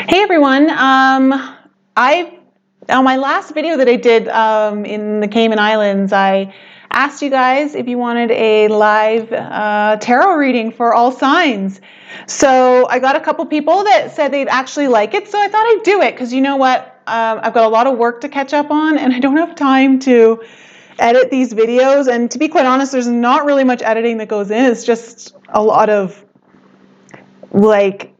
Hey everyone, on my last video that I did in the Cayman Islands, I asked you guys if you wanted a live tarot reading for all signs. So I got a couple people that said they'd actually like it, so I thought I'd do it because you know what, I've got a lot of work to catch up on and I don't have time to edit these videos, and to be quite honest, there's not really much editing that goes in. It's just a lot of like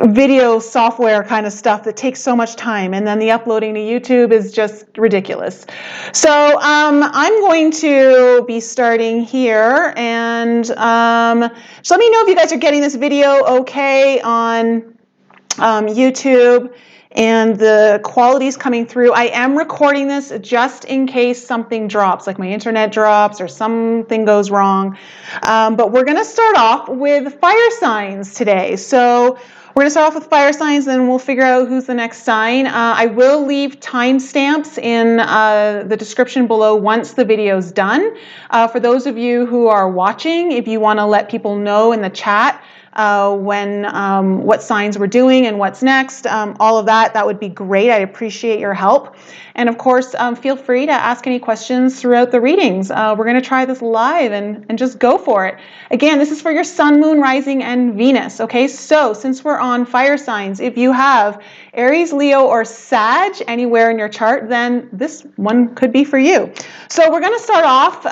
video software kind of stuff that takes so much time, and then the uploading to YouTube is just ridiculous. So I'm going to be starting here, and just let me know if you guys are getting this video okay on YouTube and the quality's coming through. I am recording this just in case something drops, like my internet drops or something goes wrong. But we're going to start off with fire signs today. So we're going to start off with fire signs, then we'll figure out who's the next sign. I will leave timestamps in the description below once the video's done. For those of you who are watching, if you want to let people know in the chat what signs we're doing and what's next, all of that would be great. I appreciate your help. And of course, feel free to ask any questions throughout the readings. We're going to try this live and just go for it. Again, this is for your sun, moon, rising, and Venus. Okay, so since we're on fire signs, if you have Aries, Leo, or Sag anywhere in your chart, then this one could be for you. So we're going to start off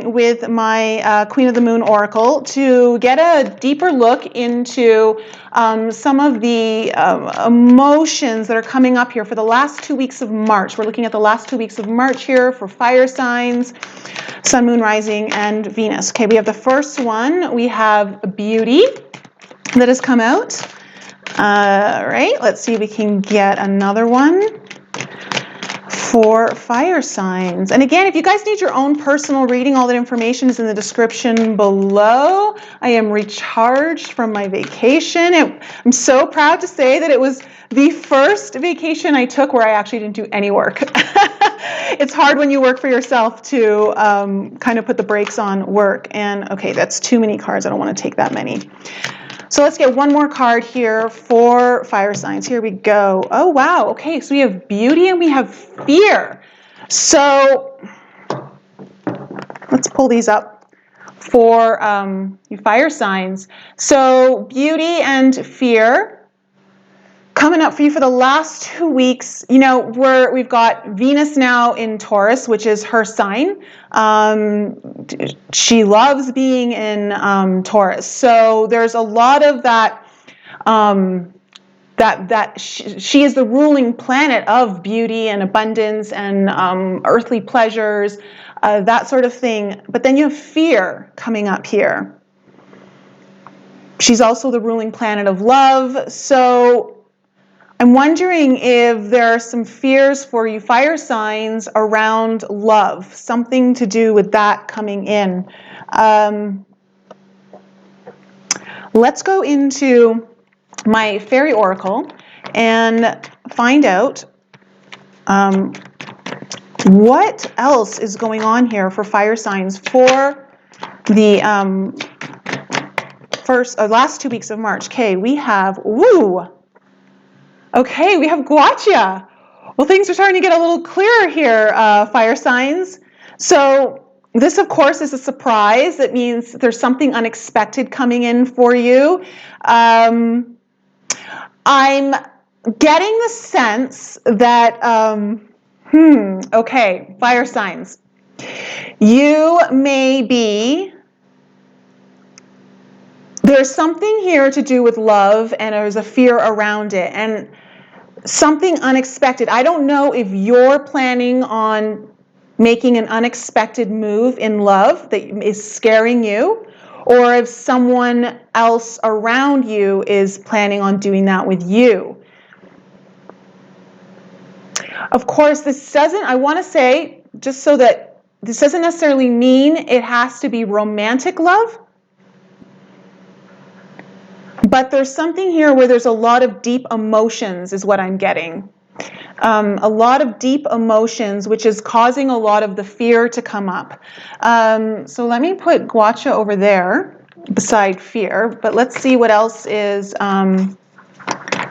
with my Queen of the Moon Oracle to get a deeper look into some of the emotions that are coming up here for the last 2 weeks of March. We're looking at the last 2 weeks of March here for fire signs, sun, moon, rising, and Venus. Okay, we have the first one. We have Beauty that has come out. All right, let's see if we can get another one for fire signs. And again, if you guys need your own personal reading, all that information is in the description below. I am recharged from my vacation. I'm so proud to say that it was the first vacation I took where I actually didn't do any work. It's hard when you work for yourself to kind of put the brakes on work. And okay, that's too many cards. I don't want to take that many. So let's get one more card here for fire signs. Here we go. Oh, wow. Okay, so we have Beauty and we have Fear. So let's pull these up for you fire signs. So Beauty and Fear coming up for you for the last 2 weeks. You know, we've got Venus now in Taurus, which is her sign. She loves being in Taurus. So there's a lot of that, she is the ruling planet of beauty and abundance and earthly pleasures, that sort of thing. But then you have Fear coming up here. She's also the ruling planet of love. So I'm wondering if there are some fears for you fire signs around love, something to do with that coming in. Let's go into my fairy oracle and find out what else is going on here for fire signs for the last 2 weeks of March. Okay, we have Okay, we have Guacha. Well, things are starting to get a little clearer here, fire signs. So this, of course, is a surprise. That means there's something unexpected coming in for you. I'm getting the sense that, okay, fire signs. You may be... There's something here to do with love, and there's a fear around it, and something unexpected. I don't know if you're planning on making an unexpected move in love that is scaring you, or if someone else around you is planning on doing that with you. Of course, this doesn't, I want to say, just so that this doesn't necessarily mean it has to be romantic love. But there's something here where there's a lot of deep emotions is what I'm getting. A lot of deep emotions, which is causing a lot of the fear to come up. So let me put Guacha over there beside Fear, but let's see what else is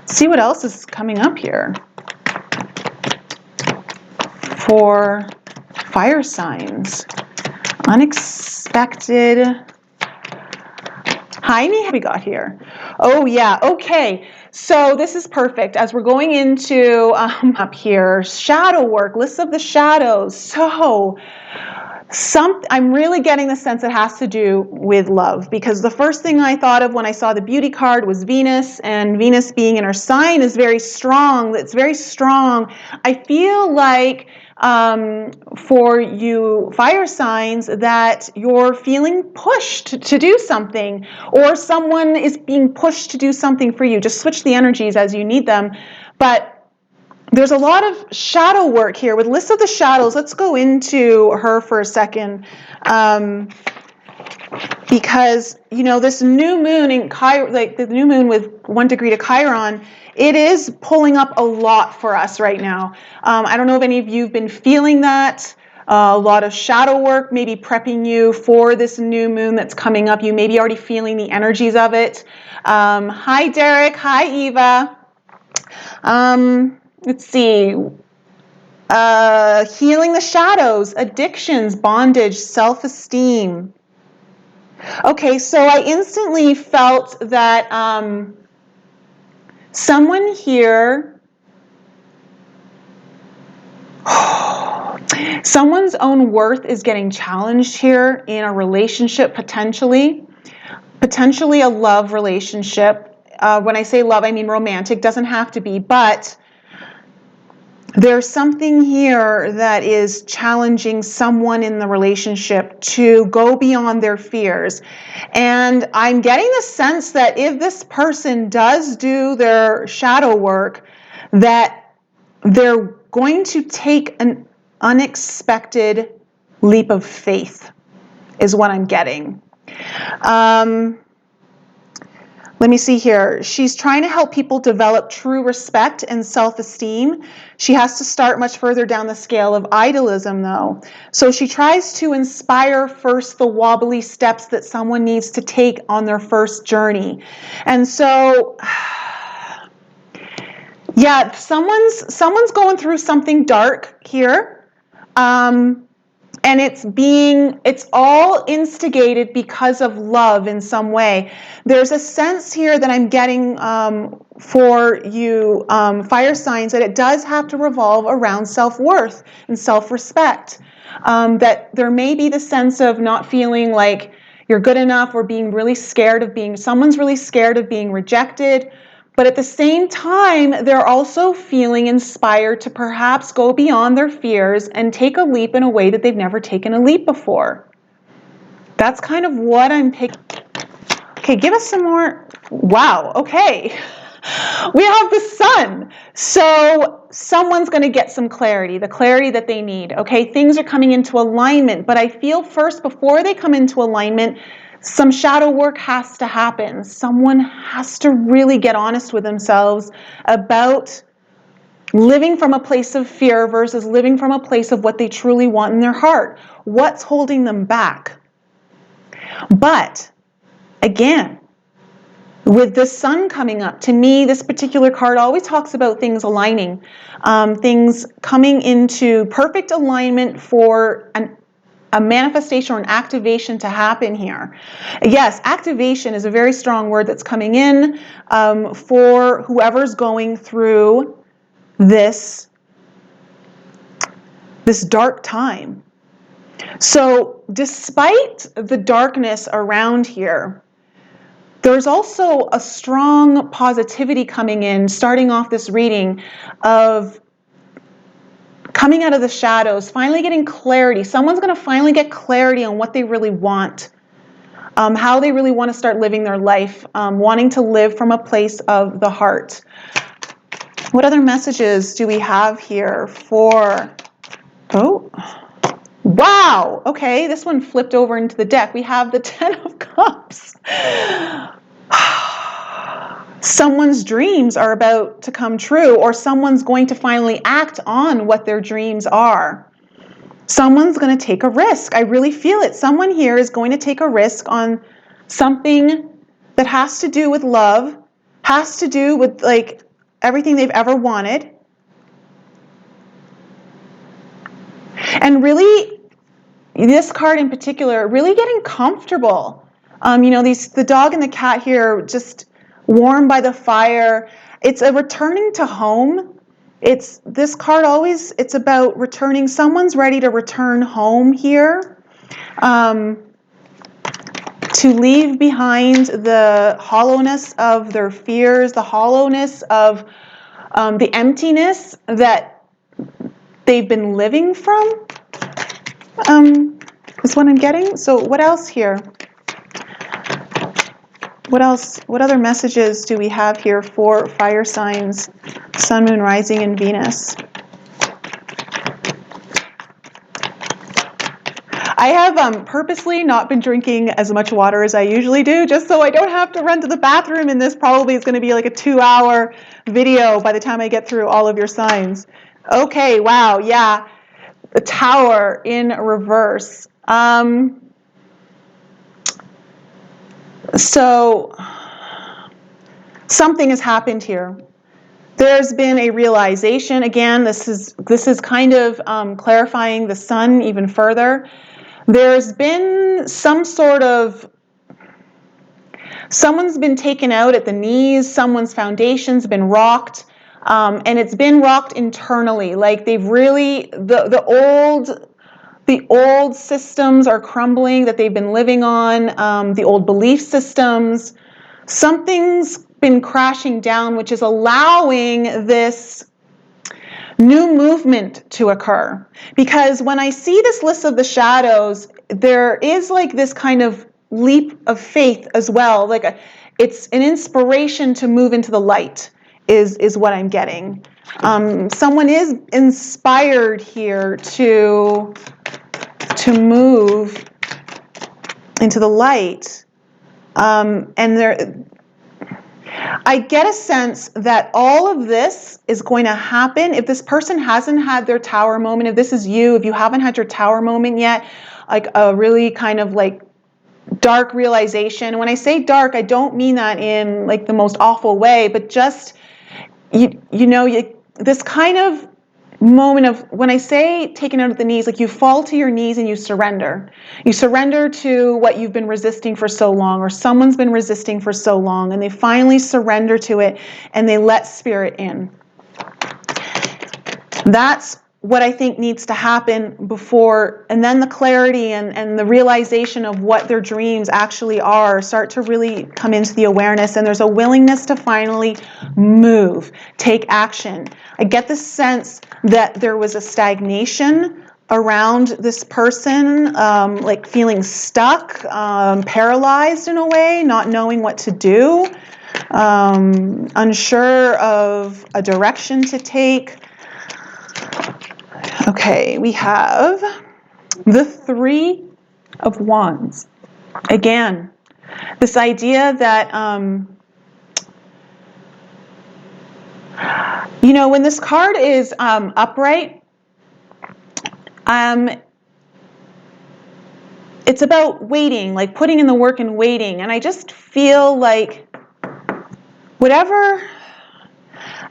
See what else is coming up here for fire signs. Unexpected. Hi, what we got here? Oh yeah, okay. So this is perfect as we're going into up here, shadow work, list of the shadows. So I'm really getting the sense it has to do with love, because the first thing I thought of when I saw the beauty card was Venus, and Venus being in her sign is very strong. It's very strong. I feel like for you fire signs that you're feeling pushed to do something, or someone is being pushed to do something for you. Just switch the energies as you need them. But there's a lot of shadow work here with list of the shadows. Let's go into her for a second. Because, you know, this new moon in Chiron, like the new moon with 1 degree to Chiron, it is pulling up a lot for us right now. I don't know if any of you have been feeling that. A lot of shadow work, maybe prepping you for this new moon that's coming up. You may be already feeling the energies of it. Hi, Derek. Hi, Eva. Let's see. Healing the shadows, addictions, bondage, self-esteem. Okay, so I instantly felt that someone here, someone's own worth is getting challenged here in a relationship, potentially a love relationship. When I say love, I mean romantic, doesn't have to be, but there's something here that is challenging someone in the relationship to go beyond their fears. And I'm getting the sense that if this person does do their shadow work, that they're going to take an unexpected leap of faith, is what I'm getting. Let me see here. She's trying to help people develop true respect and self-esteem. She has to start much further down the scale of idealism, though. So she tries to inspire first the wobbly steps that someone needs to take on their first journey. And so, yeah, someone's going through something dark here. And it's all instigated because of love in some way. There's a sense here that I'm getting for you fire signs that it does have to revolve around self-worth and self-respect. That there may be the sense of not feeling like you're good enough, or being really scared of someone's really scared of being rejected. But at the same time, they're also feeling inspired to perhaps go beyond their fears and take a leap in a way that they've never taken a leap before. That's kind of what I'm picking. Okay, give us some more. Wow, okay. We have the sun. So someone's going to get some clarity, the clarity that they need. Okay, things are coming into alignment, but I feel first, before they come into alignment, some shadow work has to happen. Someone has to really get honest with themselves about living from a place of fear versus living from a place of what they truly want in their heart. What's holding them back? But again, with the sun coming up, to me, this particular card always talks about things aligning, things coming into perfect alignment for a manifestation or an activation to happen here. Yes, activation is a very strong word that's coming in for whoever's going through this dark time. So despite the darkness around here, there's also a strong positivity coming in, starting off this reading, of coming out of the shadows, finally getting clarity. Someone's going to finally get clarity on what they really want, how they really want to start living their life, wanting to live from a place of the heart. What other messages do we have here for... Oh, wow. Okay, this one flipped over into the deck. We have the Ten of Cups. Someone's dreams are about to come true, or someone's going to finally act on what their dreams are. Someone's going to take a risk. I really feel it. Someone here is going to take a risk on something that has to do with love, has to do with like everything they've ever wanted. And really, this card in particular, really getting comfortable. The dog and the cat here, just warm by the fire. It's a returning to home. This card always, it's about returning. Someone's ready to return home here. To leave behind the hollowness of their fears, the hollowness of the emptiness that they've been living from, is what I'm getting. So what else here? What else? What other messages do we have here for fire signs, Sun, Moon, Rising, and Venus? I have purposely not been drinking as much water as I usually do, just so I don't have to run to the bathroom, and this probably is going to be like a 2-hour video by the time I get through all of your signs. Okay, wow, yeah. The Tower in reverse. So something has happened here. There's been a realization. Again, this is kind of clarifying the Sun even further. There's been some sort of, someone's been taken out at the knees, someone's foundation's been rocked, and it's been rocked internally. Like they've really, the old systems are crumbling that they've been living on, the old belief systems. Something's been crashing down, which is allowing this new movement to occur. Because when I see this list of the shadows, there is like this kind of leap of faith as well. Like it's an inspiration to move into the light is what I'm getting. Someone is inspired here to move into the light. And I get a sense that all of this is going to happen. If this person hasn't had their tower moment, if this is you, if you haven't had your tower moment yet, like a really kind of like dark realization. When I say dark, I don't mean that in like the most awful way, but just, this kind of moment of, when I say taken out at the knees, like you fall to your knees and you surrender. You surrender to what you've been resisting for so long, or someone's been resisting for so long, and they finally surrender to it and they let spirit in. That's what I think needs to happen before, and then the clarity and the realization of what their dreams actually are start to really come into the awareness, and there's a willingness to finally move, take action. I get the sense that there was a stagnation around this person, like feeling stuck, paralyzed in a way, not knowing what to do, unsure of a direction to take. Okay, we have the Three of Wands. Again, this idea that, when this card is upright, it's about waiting, like putting in the work and waiting. And I just feel like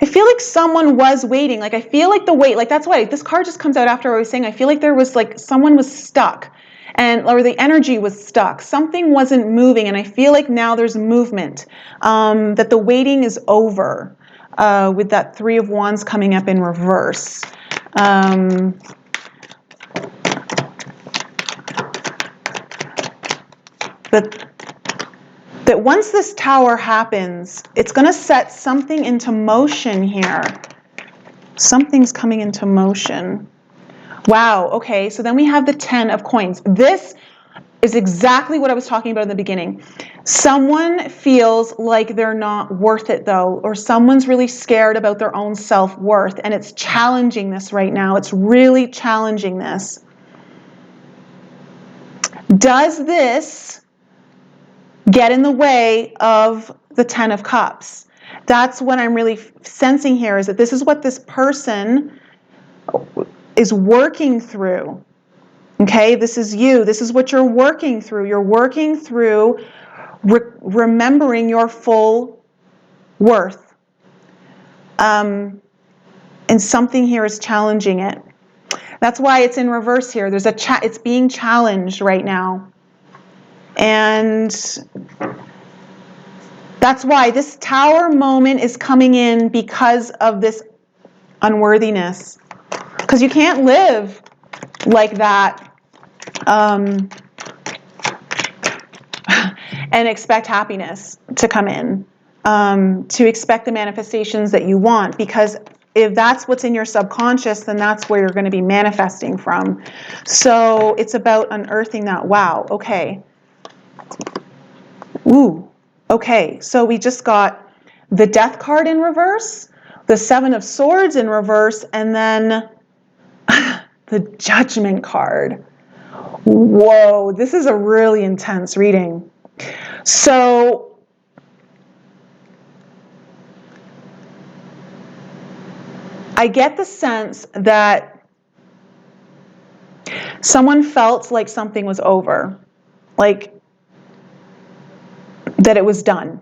I feel like someone was waiting. Like I feel like the wait, like that's why this card just comes out after I was saying, I feel like there was like someone was stuck, or the energy was stuck. Something wasn't moving, and I feel like now there's movement, that the waiting is over, with that Three of Wands coming up in reverse. That once this tower happens, it's going to set something into motion here. Something's coming into motion. Wow, okay, so then we have the 10 of coins. This is exactly what I was talking about in the beginning. Someone feels like they're not worth it though, or someone's really scared about their own self-worth, and it's challenging this right now. It's really challenging this. Does this get in the way of the 10 of Cups? That's what I'm really sensing here, is that this is what this person is working through. Okay, this is you. This is what you're working through. You're working through remembering your full worth. And something here is challenging it. That's why it's in reverse here. It's being challenged right now. And that's why this Tower moment is coming in, because of this unworthiness. Because you can't live like that and expect happiness to come in, to expect the manifestations that you want, because if that's what's in your subconscious, then that's where you're going to be manifesting from. So it's about unearthing that. Wow, okay. Ooh, okay. So we just got the Death card in reverse, the Seven of Swords in reverse, and then the Judgment card. Whoa, this is a really intense reading. So I get the sense that someone felt like something was over, like that it was done,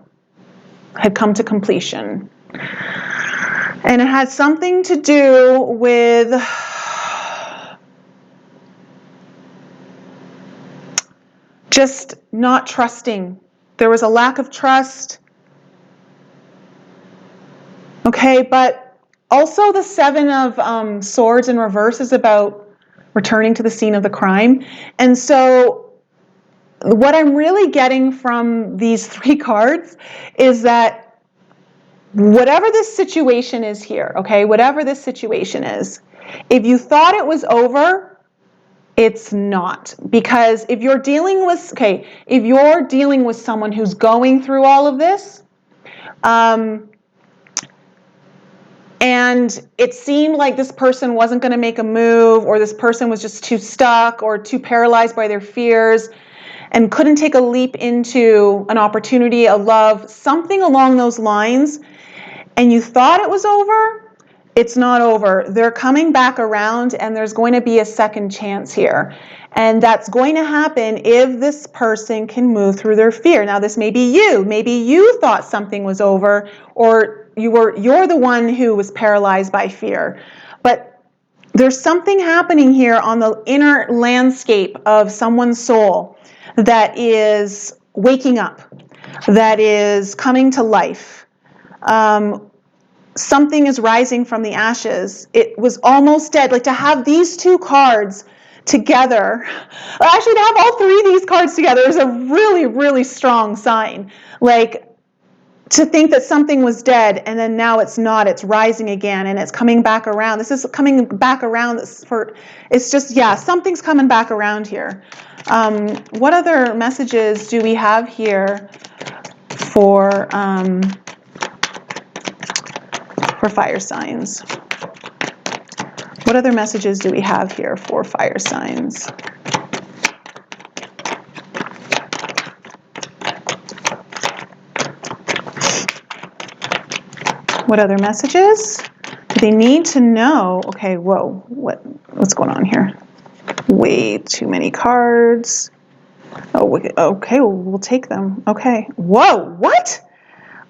had come to completion. And it had something to do with just not trusting. There was a lack of trust. Okay, but also the Seven of Swords in reverse is about returning to the scene of the crime. And so what I'm really getting from these three cards is that whatever this situation is here, okay, whatever this situation is, if you thought it was over, it's not. Because if you're dealing with, if you're dealing with someone who's going through all of this, and it seemed like this person wasn't going to make a move, or this person was just too stuck or too paralyzed by their fears and couldn't take a leap into an opportunity, a love, something along those lines, and you thought it was over, it's not over. They're coming back around, and there's going to be a second chance here. And that's going to happen if this person can move through their fear. Now, this may be you. Maybe you thought something was over, or you're the one who was paralyzed by fear. But there's something happening here on the inner landscape of someone's soul that is waking up, that is coming to life. Something is rising from the ashes. It was almost dead. Like, to have these two cards together, actually to have all three of these cards together is a really, really strong sign. Like, to think that something was dead and then now it's not, it's rising again and it's coming back around. This is coming back around it's just, yeah, something's coming back around here. What other messages do we have here for fire signs? What other messages do we have here for fire signs? What other messages do they need to know? Okay, whoa, what's going on here? Way too many cards. Oh, okay, we'll take them. Okay, whoa, what?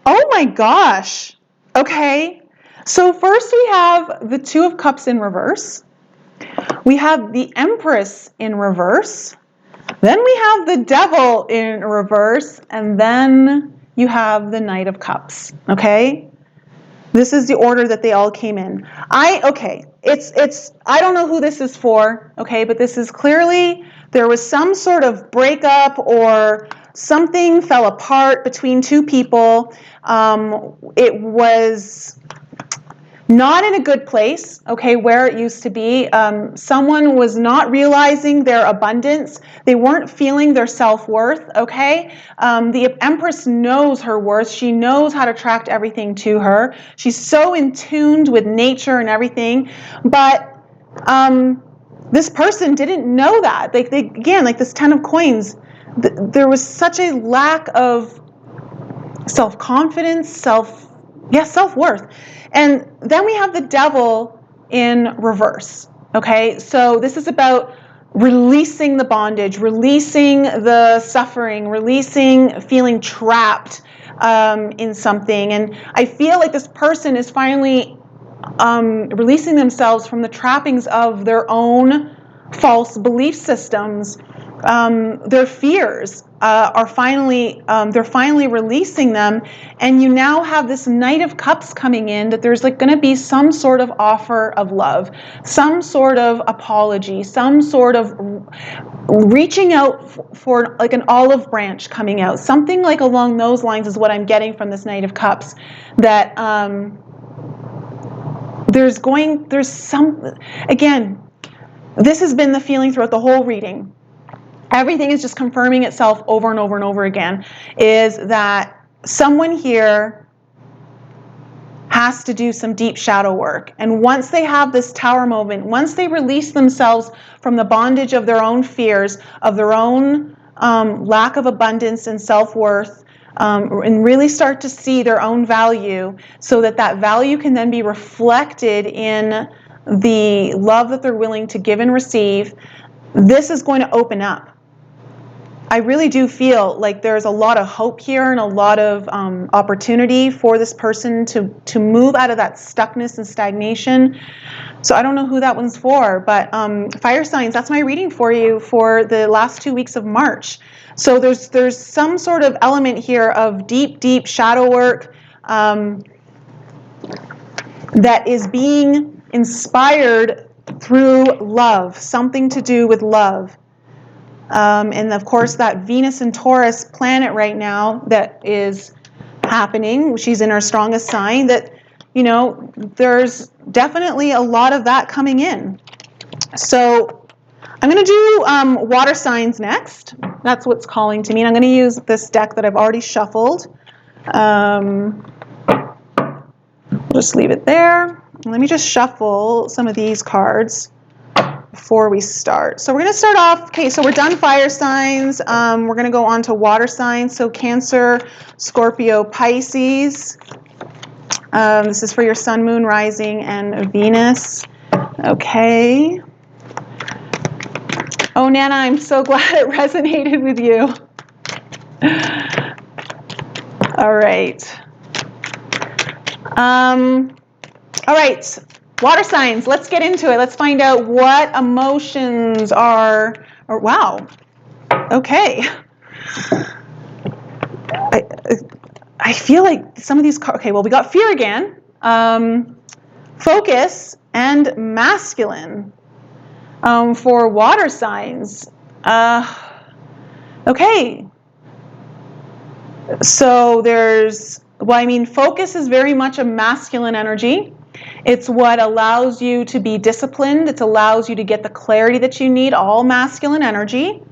Oh my gosh. Okay, so first we have the Two of Cups in reverse. We have the Empress in reverse. Then we have the Devil in reverse, and then you have the Knight of Cups. Okay. This is the order that they all came in. I don't know who this is for, okay, but this is clearly, there was some sort of breakup or something fell apart between two people. It was not in a good place, okay, where it used to be. Someone was not realizing their abundance. They weren't feeling their self-worth, okay? The Empress knows her worth. She knows how to attract everything to her. She's so in tune with nature and everything. But this person didn't know that. Again, like this Ten of Coins, there was such a lack of self-confidence, self-worth. And then we have the Devil in reverse, okay? So this is about releasing the bondage, releasing the suffering, releasing feeling trapped, in something. And I feel like this person is finally releasing themselves from the trappings of their own false belief systems. Their fears are finally, they're finally releasing them, and you now have this Knight of Cups coming in, that there's like going to be some sort of offer of love, some sort of apology, some sort of reaching out for like an olive branch coming out, something like along those lines is what I'm getting from this Knight of Cups. That there's some, again, this has been the feeling throughout the whole reading. Everything is just confirming itself over and over and over again, is that someone here has to do some deep shadow work. And once they have this tower moment, once they release themselves from the bondage of their own fears, of their own lack of abundance and self-worth, and really start to see their own value, so that that value can then be reflected in the love that they're willing to give and receive, this is going to open up. I really do feel like there's a lot of hope here and a lot of opportunity for this person to move out of that stuckness and stagnation. So I don't know who that one's for, but fire signs, that's my reading for you for the last 2 weeks of March. So there's some sort of element here of deep, deep shadow work that is being inspired through love, something to do with love. And of course, that Venus and Taurus planet right now that is happening, she's in her strongest sign, that, you know, there's definitely a lot of that coming in. So I'm going to do water signs next. That's what's calling to me. And I'm going to use this deck that I've already shuffled. We'll just leave it there. Let me just shuffle some of these cards before we start. So we're going to start off, okay, so we're done fire signs. We're going to go on to water signs. So Cancer, Scorpio, Pisces. This is for your sun, moon, rising, and Venus. Okay. Oh, Nana, I'm so glad it resonated with you. All right. All right. Water signs, let's get into it. Let's find out what emotions are, or wow, okay. I feel like some of these, okay, well, we got fear again, focus, and masculine for water signs. Okay. So there's, well, I mean, focus is very much a masculine energy. It's what allows you to be disciplined. It allows you to get the clarity that you need, all masculine energy.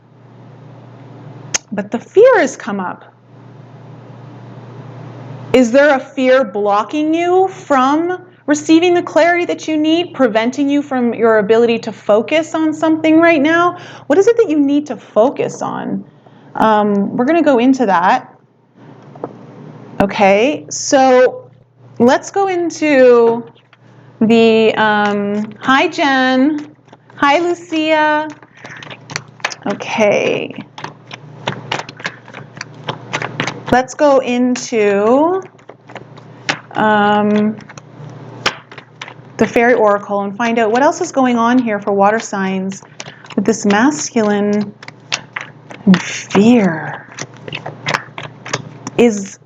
But the fear has come up. Is there a fear blocking you from receiving the clarity that you need, preventing you from your ability to focus on something right now? What is it that you need to focus on? We're going to go into that. Okay, so let's go into the, hi Jen, hi Lucia. Okay, let's go into the Fairy Oracle and find out what else is going on here for water signs with this masculine and fear. Is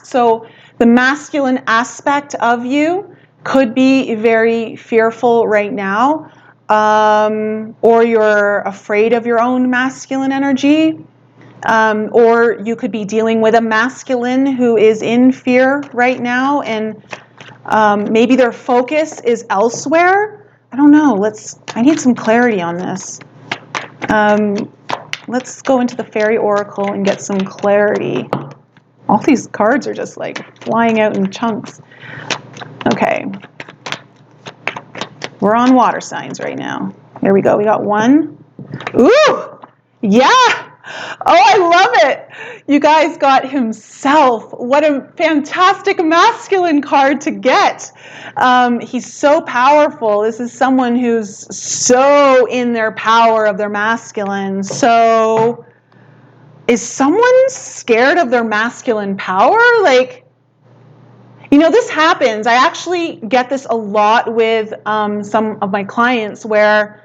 so the masculine aspect of you could be very fearful right now, or you're afraid of your own masculine energy, or you could be dealing with a masculine who is in fear right now, and maybe their focus is elsewhere. I don't know. I need some clarity on this. Let's go into the Fairy Oracle and get some clarity. All these cards are just like flying out in chunks. Okay. We're on water signs right now. Here we go. We got one. Ooh! Yeah! Oh, I love it! You guys got himself. What a fantastic masculine card to get. He's so powerful. This is someone who's so in their power of their masculine. So is someone scared of their masculine power? Like, this happens. I actually get this a lot with some of my clients where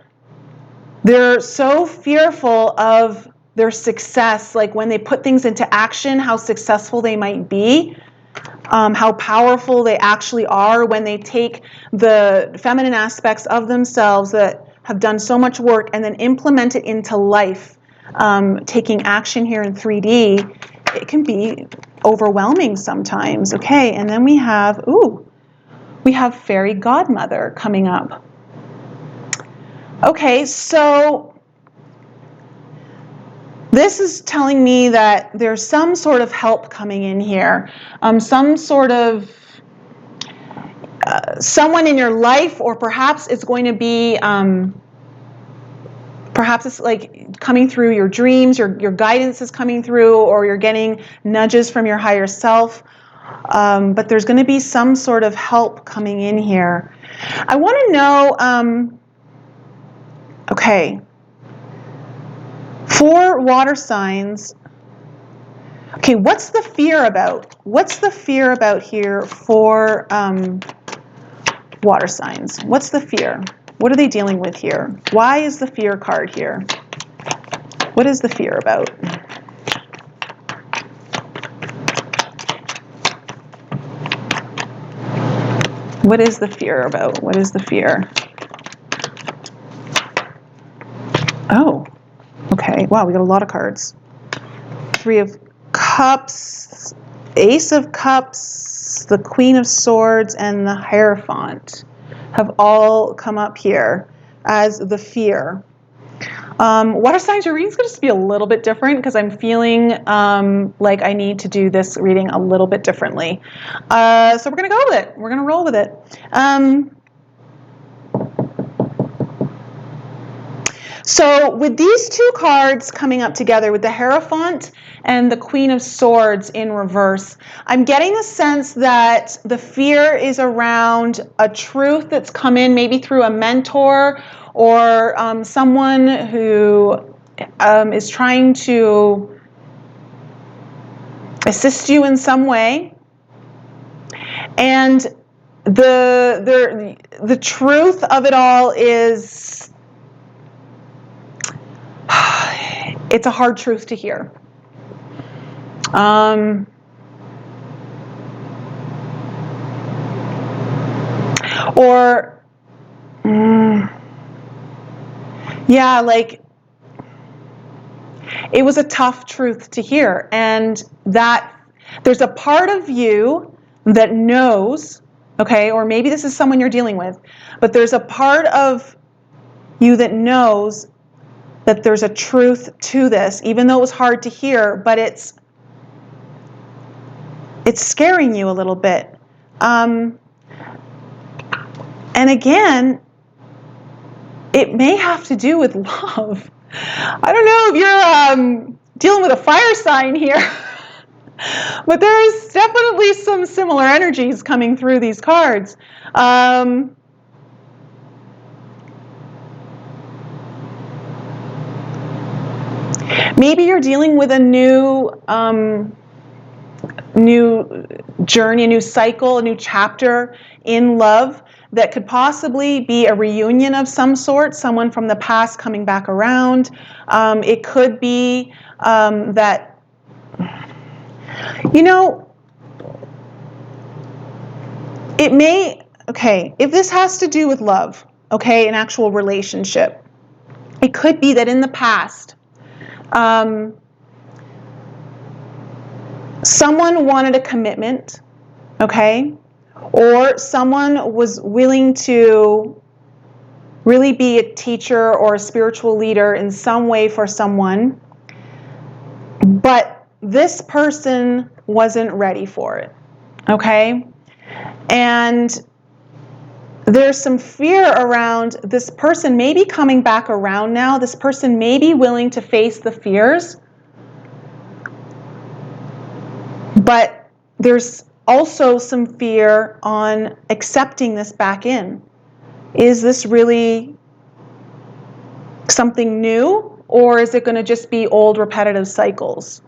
they're so fearful of their success, like when they put things into action, how successful they might be, how powerful they actually are when they take the feminine aspects of themselves that have done so much work and then implement it into life, taking action here in 3D. It can be overwhelming sometimes. Okay, and then we have Fairy Godmother coming up. Okay, so this is telling me that there's some sort of help coming in here, some sort of someone in your life, or perhaps it's going to be, perhaps it's like coming through your dreams, your guidance is coming through, or you're getting nudges from your higher self. But there's going to be some sort of help coming in here. I want to know, okay, for water signs, okay, what's the fear about? What's the fear about here for water signs? What's the fear? What are they dealing with here? Why is the fear card here? What is the fear about? What is the fear about? What is the fear? Oh, okay. Wow, we got a lot of cards. 3 of Cups, Ace of Cups, the Queen of Swords, and the Hierophant have all come up here as the fear. Water signs, your reading's going to be a little bit different because I'm feeling like I need to do this reading a little bit differently. So we're going to go with it. We're going to roll with it. So with these 2 cards coming up together, with the Hierophant and the Queen of Swords in reverse, I'm getting a sense that the fear is around a truth that's come in maybe through a mentor or someone who is trying to assist you in some way. And the truth of it all is, it's a hard truth to hear. Yeah, like it was a tough truth to hear, and that there's a part of you that knows, okay, or maybe this is someone you're dealing with, but there's a part of you that knows that there's a truth to this, even though it was hard to hear, but it's scaring you a little bit. And again, it may have to do with love. I don't know if you're dealing with a fire sign here, but there's definitely some similar energies coming through these cards. Maybe you're dealing with a new journey, a new cycle, a new chapter in love that could possibly be a reunion of some sort, someone from the past coming back around. It could be that, it may, okay, if this has to do with love, okay, an actual relationship, it could be that in the past, someone wanted a commitment, okay, or someone was willing to really be a teacher or a spiritual leader in some way for someone, but this person wasn't ready for it, okay? And there's some fear around this person maybe coming back around now. This person may be willing to face the fears, but there's also some fear on accepting this back in. Is this really something new, or is it going to just be old repetitive cycles?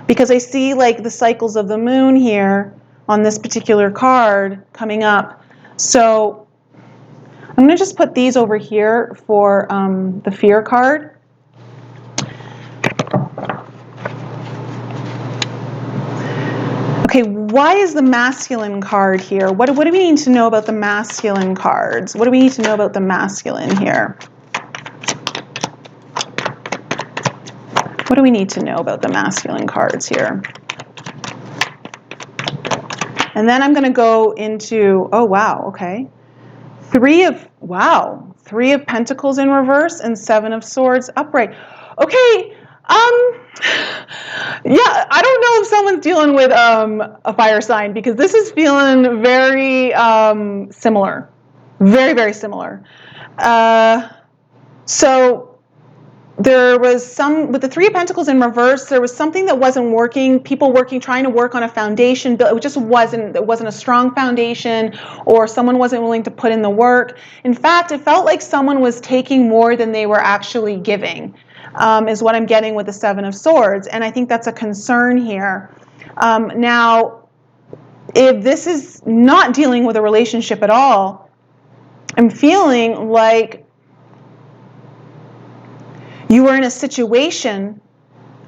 Because I see like the cycles of the moon here on this particular card coming up. So I'm going to just put these over here for the fear card. Okay, why is the masculine card here? What do we need to know about the masculine cards? What do we need to know about the masculine here? What do we need to know about the masculine cards here? And then I'm going to go into, oh wow, okay. Three of Pentacles in reverse and Seven of Swords upright. Okay, yeah, I don't know if someone's dealing with a fire sign, because this is feeling very similar. Very, very similar. So there was some, with the Three of Pentacles in reverse, there was something that wasn't working. People trying to work on a foundation, but it wasn't a strong foundation, or someone wasn't willing to put in the work. In fact, it felt like someone was taking more than they were actually giving, is what I'm getting with the Seven of Swords. And I think that's a concern here. Now, if this is not dealing with a relationship at all, I'm feeling like you were in a situation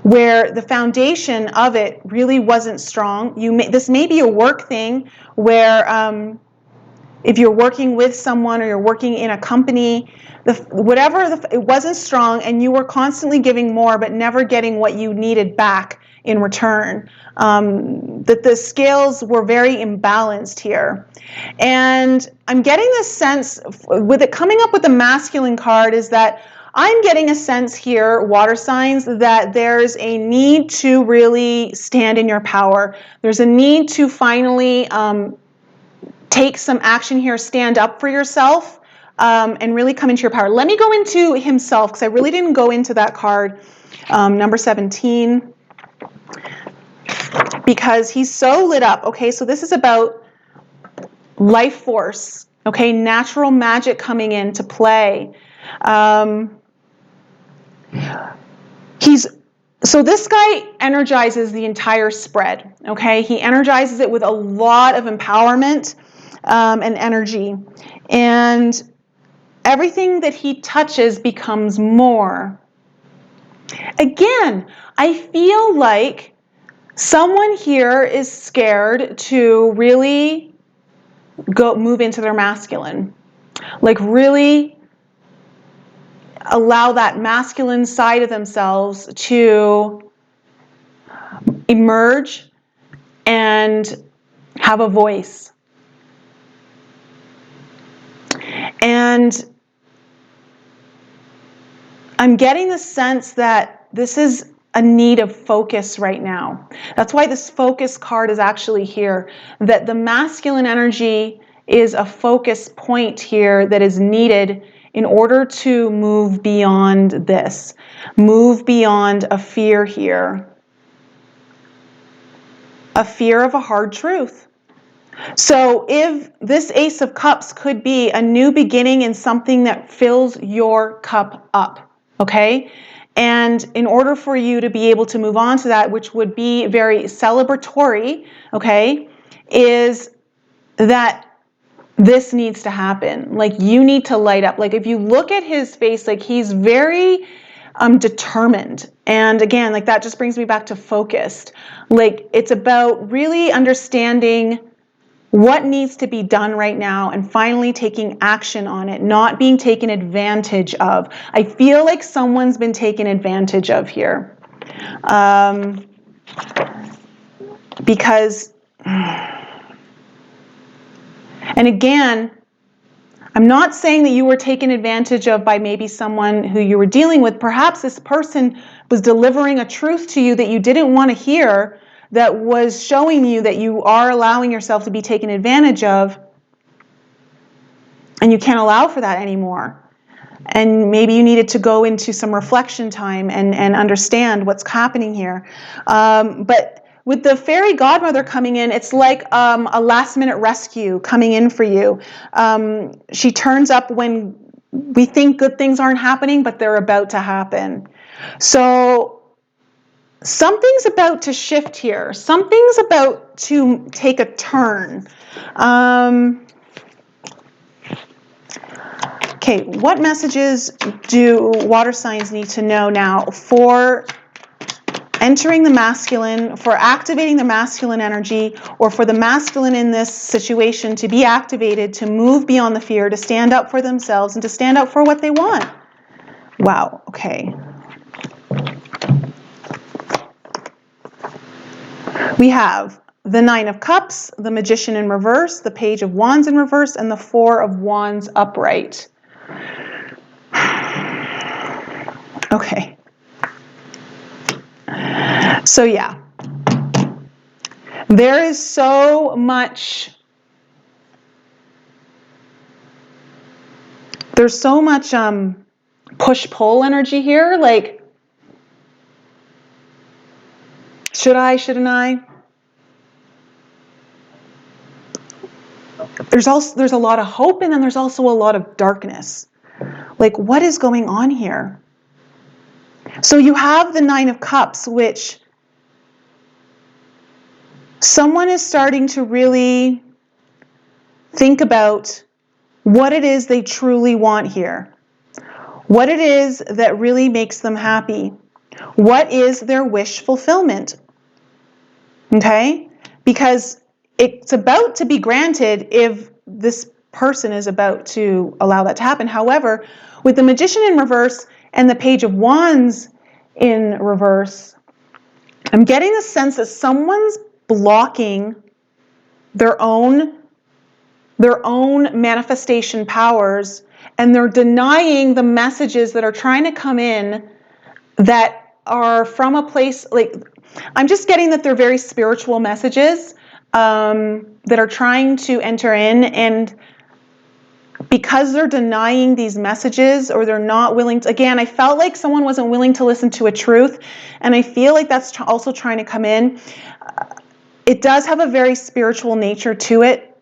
where the foundation of it really wasn't strong. This may be a work thing where if you're working with someone or you're working in a company, it wasn't strong, and you were constantly giving more but never getting what you needed back in return. That the scales were very imbalanced here. And I'm getting this sense, with it coming up with the masculine card, is that I'm getting a sense here, water signs, that there's a need to really stand in your power. There's a need to finally take some action here, stand up for yourself, and really come into your power. Let me go into himself, because I really didn't go into that card, number 17, because he's so lit up. Okay, so this is about life force, okay, natural magic coming into play. So this guy energizes the entire spread, okay? He energizes it with a lot of empowerment and energy. And everything that he touches becomes more. Again, I feel like someone here is scared to really move into their masculine. Like really allow that masculine side of themselves to emerge and have a voice. And I'm getting the sense that this is a need of focus right now. That's why this focus card is actually here. That the masculine energy is a focus point here that is needed in order to move beyond this. Move beyond a fear here. A fear of a hard truth. So if this Ace of Cups could be a new beginning in something that fills your cup up, okay? And in order for you to be able to move on to that, which would be very celebratory, okay, is that this needs to happen. Like you need to light up. Like if you look at his face, like he's very determined. And again, like that just brings me back to focused. Like it's about really understanding what needs to be done right now and finally taking action on it, not being taken advantage of. I feel like someone's been taken advantage of here. Because, and again, I'm not saying that you were taken advantage of by maybe someone who you were dealing with. Perhaps this person was delivering a truth to you that you didn't want to hear, that was showing you that you are allowing yourself to be taken advantage of, and you can't allow for that anymore. And maybe you needed to go into some reflection time and understand what's happening here. But with the fairy godmother coming in, it's like a last-minute rescue coming in for you. She turns up when we think good things aren't happening, but they're about to happen. So something's about to shift here. Something's about to take a turn. Okay, what messages do water signs need to know now for entering the masculine, for activating the masculine energy, or for the masculine in this situation to be activated, to move beyond the fear, to stand up for themselves, and to stand up for what they want? Wow, okay. We have the Nine of Cups, the Magician in reverse, the Page of Wands in reverse, and the Four of Wands upright. Okay. So yeah, there is so much, there's so much push-pull energy here. Like, should I, shouldn't I? There's a lot of hope, and then there's also a lot of darkness. Like, what is going on here? So you have the Nine of Cups, which someone is starting to really think about what it is they truly want here. What it is that really makes them happy. What is their wish fulfillment? Okay? Because it's about to be granted if this person is about to allow that to happen. However, with the Magician in reverse and the Page of Wands in reverse, I'm getting the sense that someone's blocking their own manifestation powers, and they're denying the messages that are trying to come in that are from a place, like, I'm just getting that they're very spiritual messages that are trying to enter in, and because they're denying these messages, or they're not willing to, again, I felt like someone wasn't willing to listen to a truth, and I feel like that's also trying to come in. It does have a very spiritual nature to it.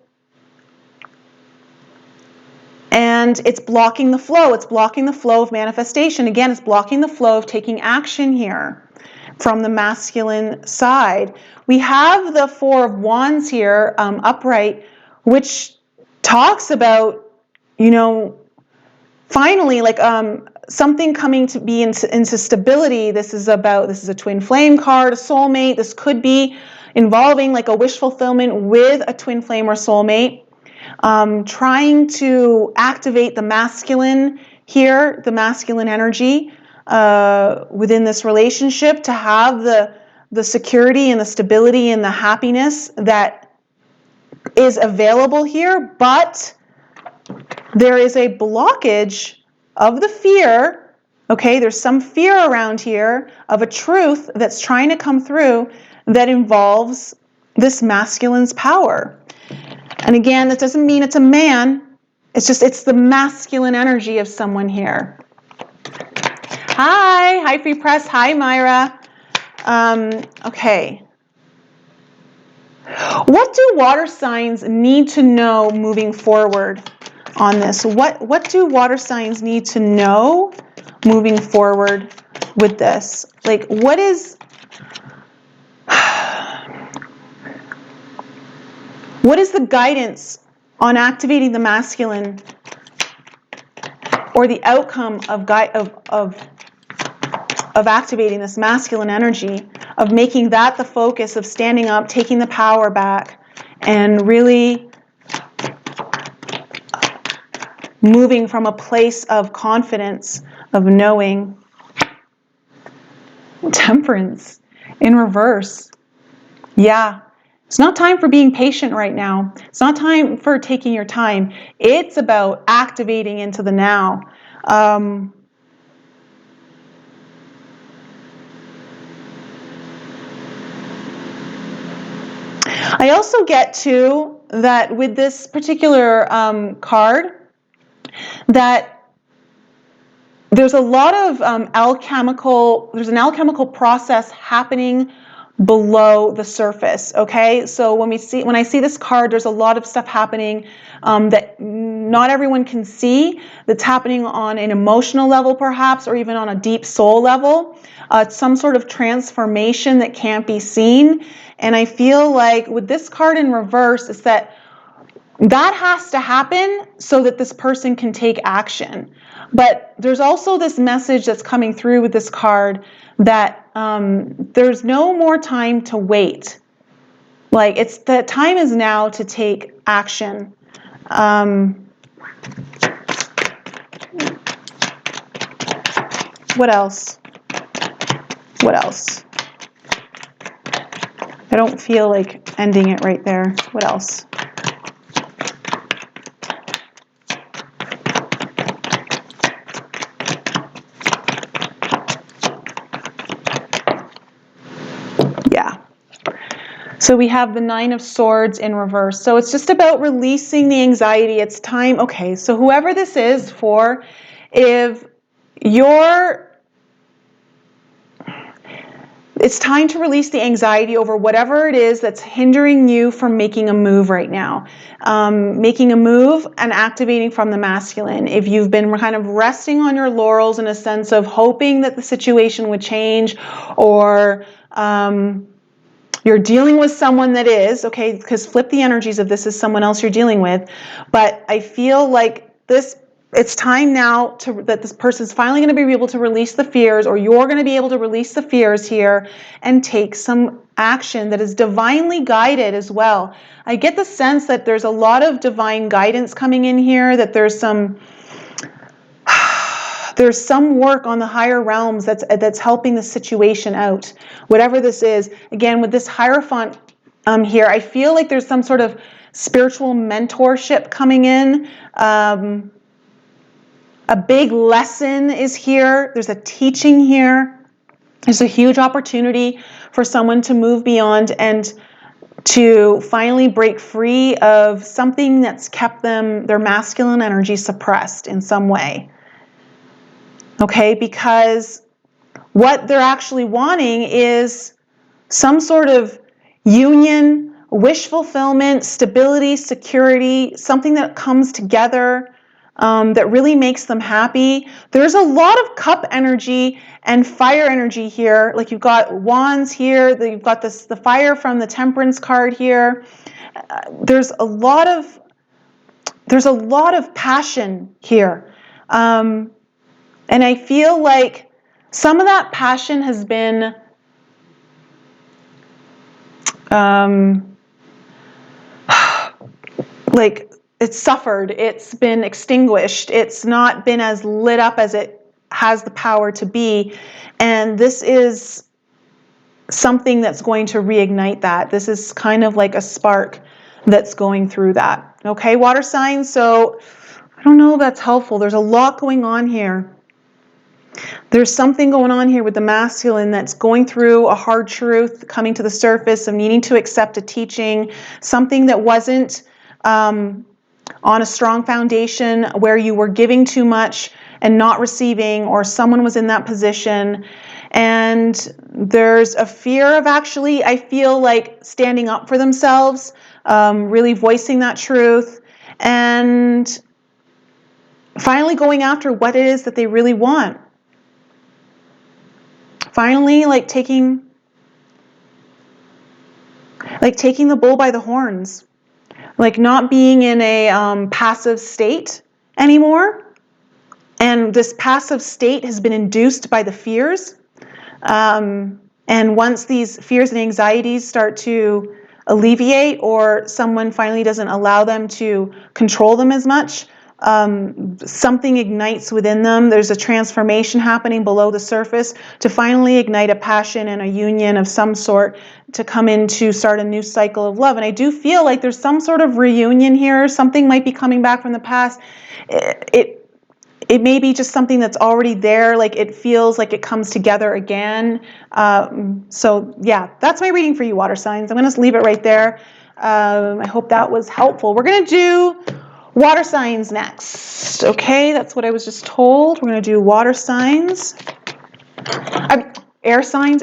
And it's blocking the flow. It's blocking the flow of manifestation. Again, it's blocking the flow of taking action here from the masculine side. We have the Four of Wands here, upright, which talks about, finally, like something coming to be into stability. This is a twin flame card, a soulmate. This could be involving like a wish fulfillment with a twin flame or soulmate. Trying to activate the masculine here, the masculine energy within this relationship, to have the security and the stability and the happiness that is available here, but there is a blockage of the fear. Okay, there's some fear around here of a truth that's trying to come through that involves this masculine's power. And again, that doesn't mean it's a man. It's the masculine energy of someone here. Hi Free Press. Hi, Myra. Okay. What do water signs need to know moving forward on this? What do water signs need to know moving forward with this? Like, what is the guidance on activating the masculine, or the outcome of activating this masculine energy, of making that the focus, of standing up, taking the power back, and really moving from a place of confidence, of knowing? Temperance in reverse. Yeah. It's not time for being patient right now. It's not time for taking your time. It's about activating into the now. I also get too that with this particular card, that there's a lot of there's an alchemical process happening below the surface. Okay, so when I see this card, there's a lot of stuff happening that not everyone can see, that's happening on an emotional level perhaps, or even on a deep soul level. It's some sort of transformation that can't be seen. And I feel like with this card in reverse, it's that has to happen so that this person can take action. But there's also this message that's coming through with this card that there's no more time to wait. Like, it's the time is now to take action. What else? What else? I don't feel like ending it right there. What else? Yeah. So we have the Nine of Swords in reverse. So it's just about releasing the anxiety. It's time. Okay, so whoever this is for, if it's time to release the anxiety over whatever it is that's hindering you from making a move right now. Making a move and activating from the masculine. If you've been kind of resting on your laurels in a sense of hoping that the situation would change, or you're dealing with someone that is, okay, because flip the energies of this is someone else you're dealing with. But I feel like it's time now that this person's finally going to be able to release the fears, or you're going to be able to release the fears here and take some action that is divinely guided as well. I get the sense that there's a lot of divine guidance coming in here, that there's some work on the higher realms that's helping the situation out. Whatever this is, again, with this Hierophant here, I feel like there's some sort of spiritual mentorship coming in. A big lesson is here. There's a teaching here. There's a huge opportunity for someone to move beyond and to finally break free of something that's kept their masculine energy suppressed in some way. Okay, because what they're actually wanting is some sort of union, wish fulfillment, stability, security, something that comes together that really makes them happy. There's a lot of cup energy and fire energy here. Like, you've got wands here, you've got the fire from the Temperance card here. There's a lot of passion here. And I feel like some of that passion has been like, it's suffered, it's been extinguished, it's not been as lit up as it has the power to be. And this is something that's going to reignite that. This is kind of like a spark that's going through that. Okay, water signs. So I don't know if that's helpful. There's a lot going on here. There's something going on here with the masculine that's going through a hard truth, coming to the surface of needing to accept a teaching, something that wasn't on a strong foundation, where you were giving too much and not receiving, or someone was in that position. And there's a fear of actually, I feel like, standing up for themselves, really voicing that truth, and finally going after what it is that they really want. Finally, like taking the bull by the horns, like not being in a passive state anymore. And this passive state has been induced by the fears. And once these fears and anxieties start to alleviate, or someone finally doesn't allow them to control them as much, something ignites within them. There's a transformation happening below the surface to finally ignite a passion and a union of some sort to come in to start a new cycle of love. And I do feel like there's some sort of reunion here. Something might be coming back from the past. It may be just something that's already there. Like, it feels like it comes together again. So yeah, that's my reading for you, water signs. I'm going to leave it right there. I hope that was helpful. We're going to do water signs next. Okay, that's what I was just told. We're going to do water signs. Air signs.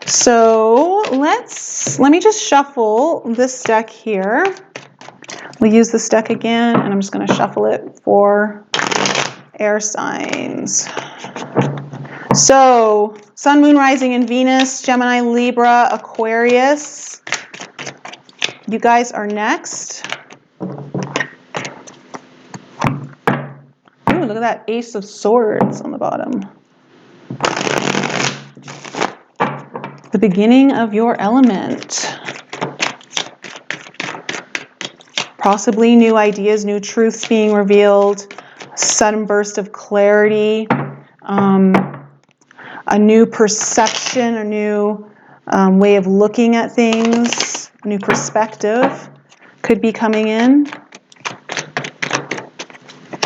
So let me just shuffle this deck here. We'll use this deck again, and I'm just going to shuffle it for air signs. So, Sun, Moon, Rising, and Venus, Gemini, Libra, Aquarius. You guys are next. Ooh, look at that Ace of Swords on the bottom. The beginning of your element. Possibly new ideas, new truths being revealed, sudden burst of clarity, a new perception, a new way of looking at things, a new perspective could be coming in.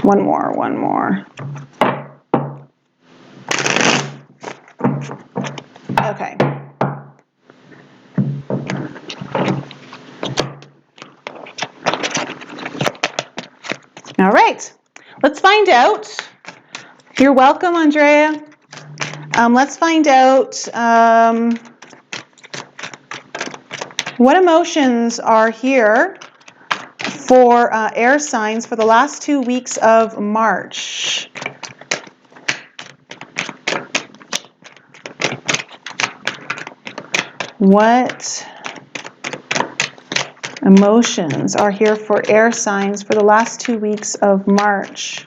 One more. Okay. All right, let's find out. You're welcome, Andrea. Let's find out what emotions are here for air signs for the last 2 weeks of March. What emotions are here for air signs for the last 2 weeks of March?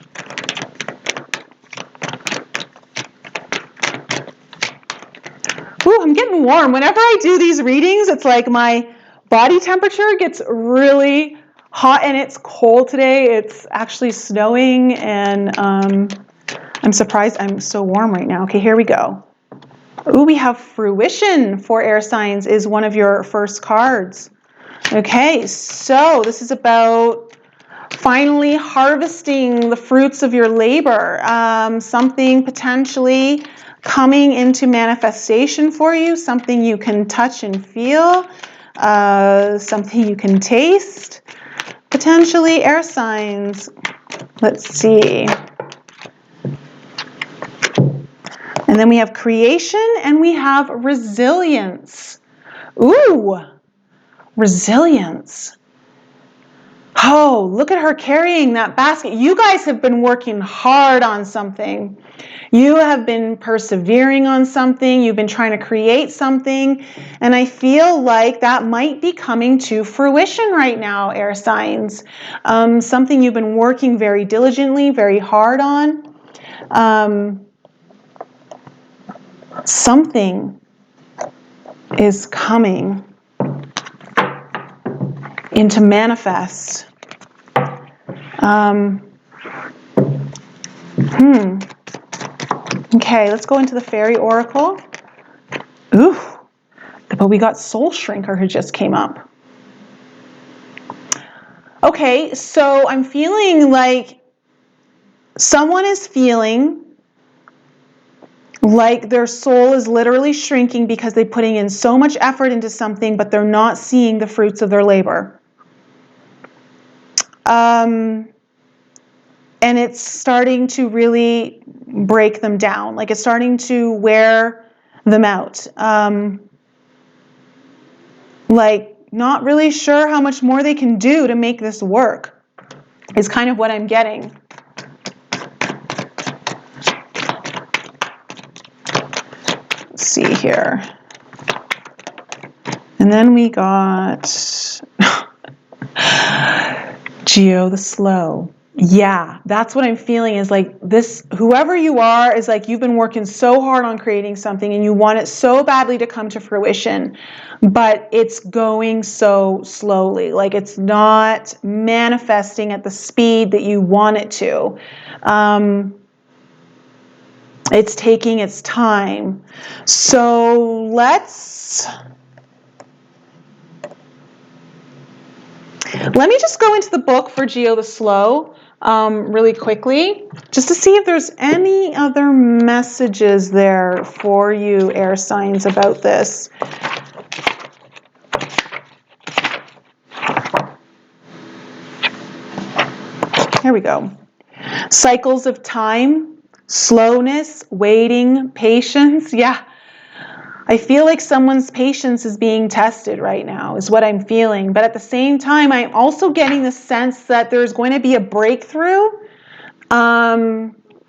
Ooh, I'm getting warm. Whenever I do these readings, it's like my body temperature gets really hot, and it's cold today. It's actually snowing, and I'm surprised I'm so warm right now. Okay, here we go. Ooh, we have fruition for air signs is one of your first cards. Okay, so this is about finally harvesting the fruits of your labor. Something potentially coming into manifestation for you, something you can touch and feel, something you can taste. Potentially air signs. Let's see. And then we have creation and we have resilience. Ooh, resilience. Oh, look at her carrying that basket. You guys have been working hard on something. You have been persevering on something. You've been trying to create something. And I feel like that might be coming to fruition right now, air signs. Something you've been working very diligently, very hard on. Something is coming into manifest. Okay, let's go into the fairy oracle. Ooh, but we got Soul Shrinker who just came up. Okay, so I'm feeling like someone is feeling like their soul is literally shrinking because they're putting in so much effort into something, but they're not seeing the fruits of their labor. And it's starting to really break them down. Like it's starting to wear them out. Like not really sure how much more they can do to make this work is kind of what I'm getting. Let's see here. And then we got Geo the Slow. Yeah, that's what I'm feeling is like this, whoever you are is like you've been working so hard on creating something and you want it so badly to come to fruition, but it's going so slowly. Like it's not manifesting at the speed that you want it to. It's taking its time. So let me just go into the book for Geo the Slow really quickly, just to see if there's any other messages there for you, air signs, about this. Here we go. Cycles of time. slowness, waiting, patience. Yeah. I feel like someone's patience is being tested right now, is what I'm feeling. But at the same time, I'm also getting the sense that there's going to be a breakthrough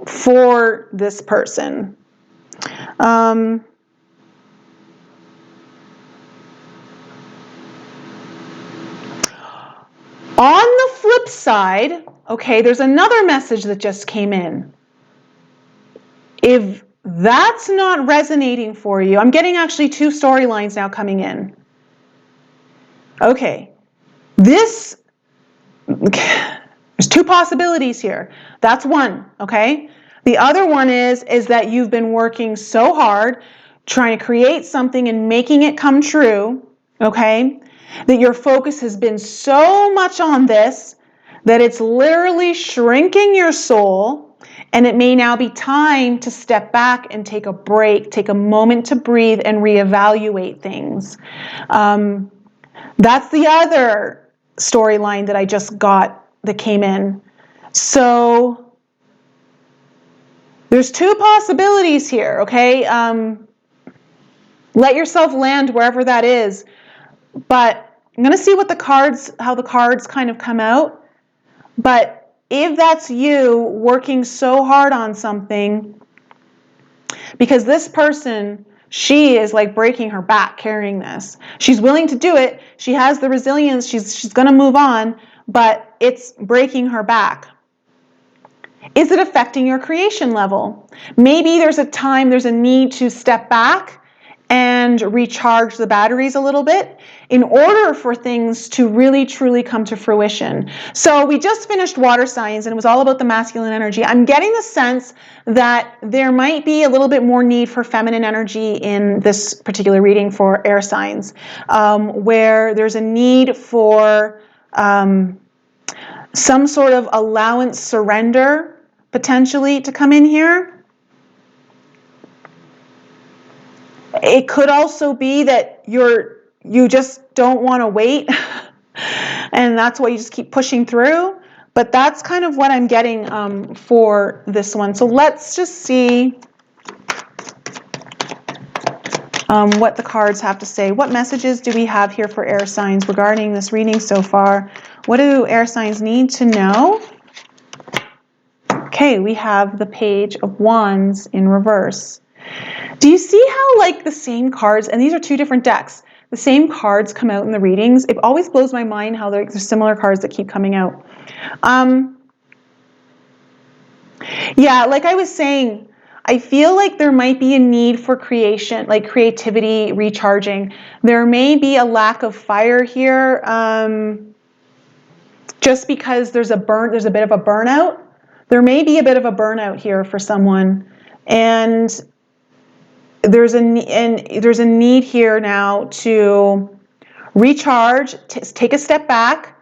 for this person. On the flip side, okay, there's another message that just came in. If that's not resonating for you, I'm getting actually two storylines now coming in. Okay, there's two possibilities here. That's one, okay? The other one is that you've been working so hard trying to create something and making it come true, okay? That your focus has been so much on this that it's literally shrinking your soul, and it may now be time to step back and take a break, take a moment to breathe and reevaluate things. That's the other storyline that I just got that came in. So there's two possibilities here, okay? Let yourself land wherever that is. But I'm going to see what how the cards kind of come out. But if that's you working so hard on something, because this person, she is like breaking her back carrying this. She's willing to do it. She has the resilience. She's going to move on, but it's breaking her back. Is it affecting your creation level? Maybe there's a need to step back and recharge the batteries a little bit in order for things to really truly come to fruition. So we just finished water signs and it was all about the masculine energy. I'm getting the sense that there might be a little bit more need for feminine energy in this particular reading for air signs, where there's a need for some sort of allowance, surrender, potentially to come in here. It could also be that you just don't want to wait and that's why you just keep pushing through. But that's kind of what I'm getting for this one. So let's just see what the cards have to say. What messages do we have here for air signs regarding this reading so far? What do air signs need to know? Okay, we have the Page of Wands in reverse. Do you see how like the same cards, and these are two different decks, the same cards come out in the readings? It always blows my mind how there's similar cards that keep coming out. Yeah, like I was saying, I feel like there might be a need for creation, like creativity, recharging. There may be a lack of fire here, just because there's a bit of a burnout. There may be a bit of a burnout here for someone, and there's a need here now to recharge, take a step back,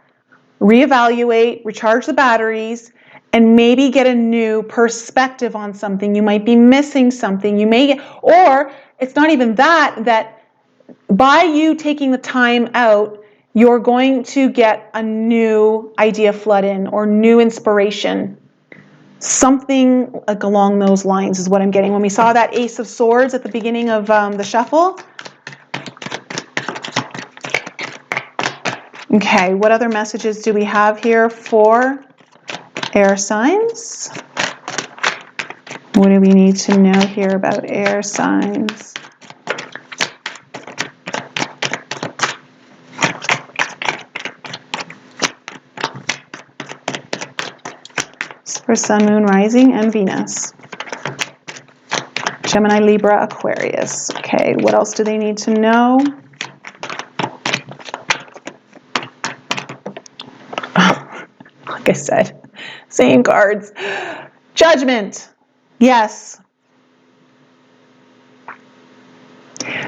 reevaluate, recharge the batteries, and maybe get a new perspective on something. You might be missing something. Or it's not even that by you taking the time out, you're going to get a new idea flood in or new inspiration. Something like along those lines is what I'm getting. When we saw that Ace of Swords at the beginning of the shuffle. Okay, what other messages do we have here for air signs? What do we need to know here about air signs? For Sun, Moon, Rising, and Venus. Gemini, Libra, Aquarius. Okay, what else do they need to know? Like I said, same cards. Judgment. Yes.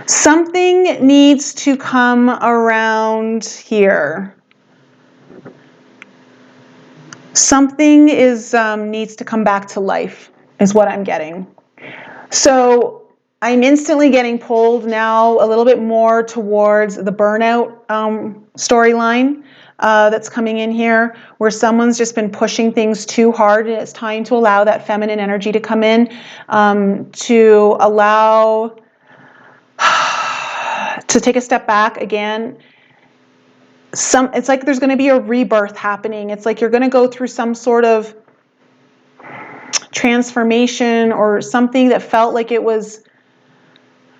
Something needs to come around here. Something needs to come back to life, is what I'm getting. So I'm instantly getting pulled now a little bit more towards the burnout storyline. that's coming in here, where someone's just been pushing things too hard, and it's time to allow that feminine energy to come in, to allow, to take a step back again. It's like there's going to be a rebirth happening. It's like you're going to go through some sort of transformation, or something that felt like it was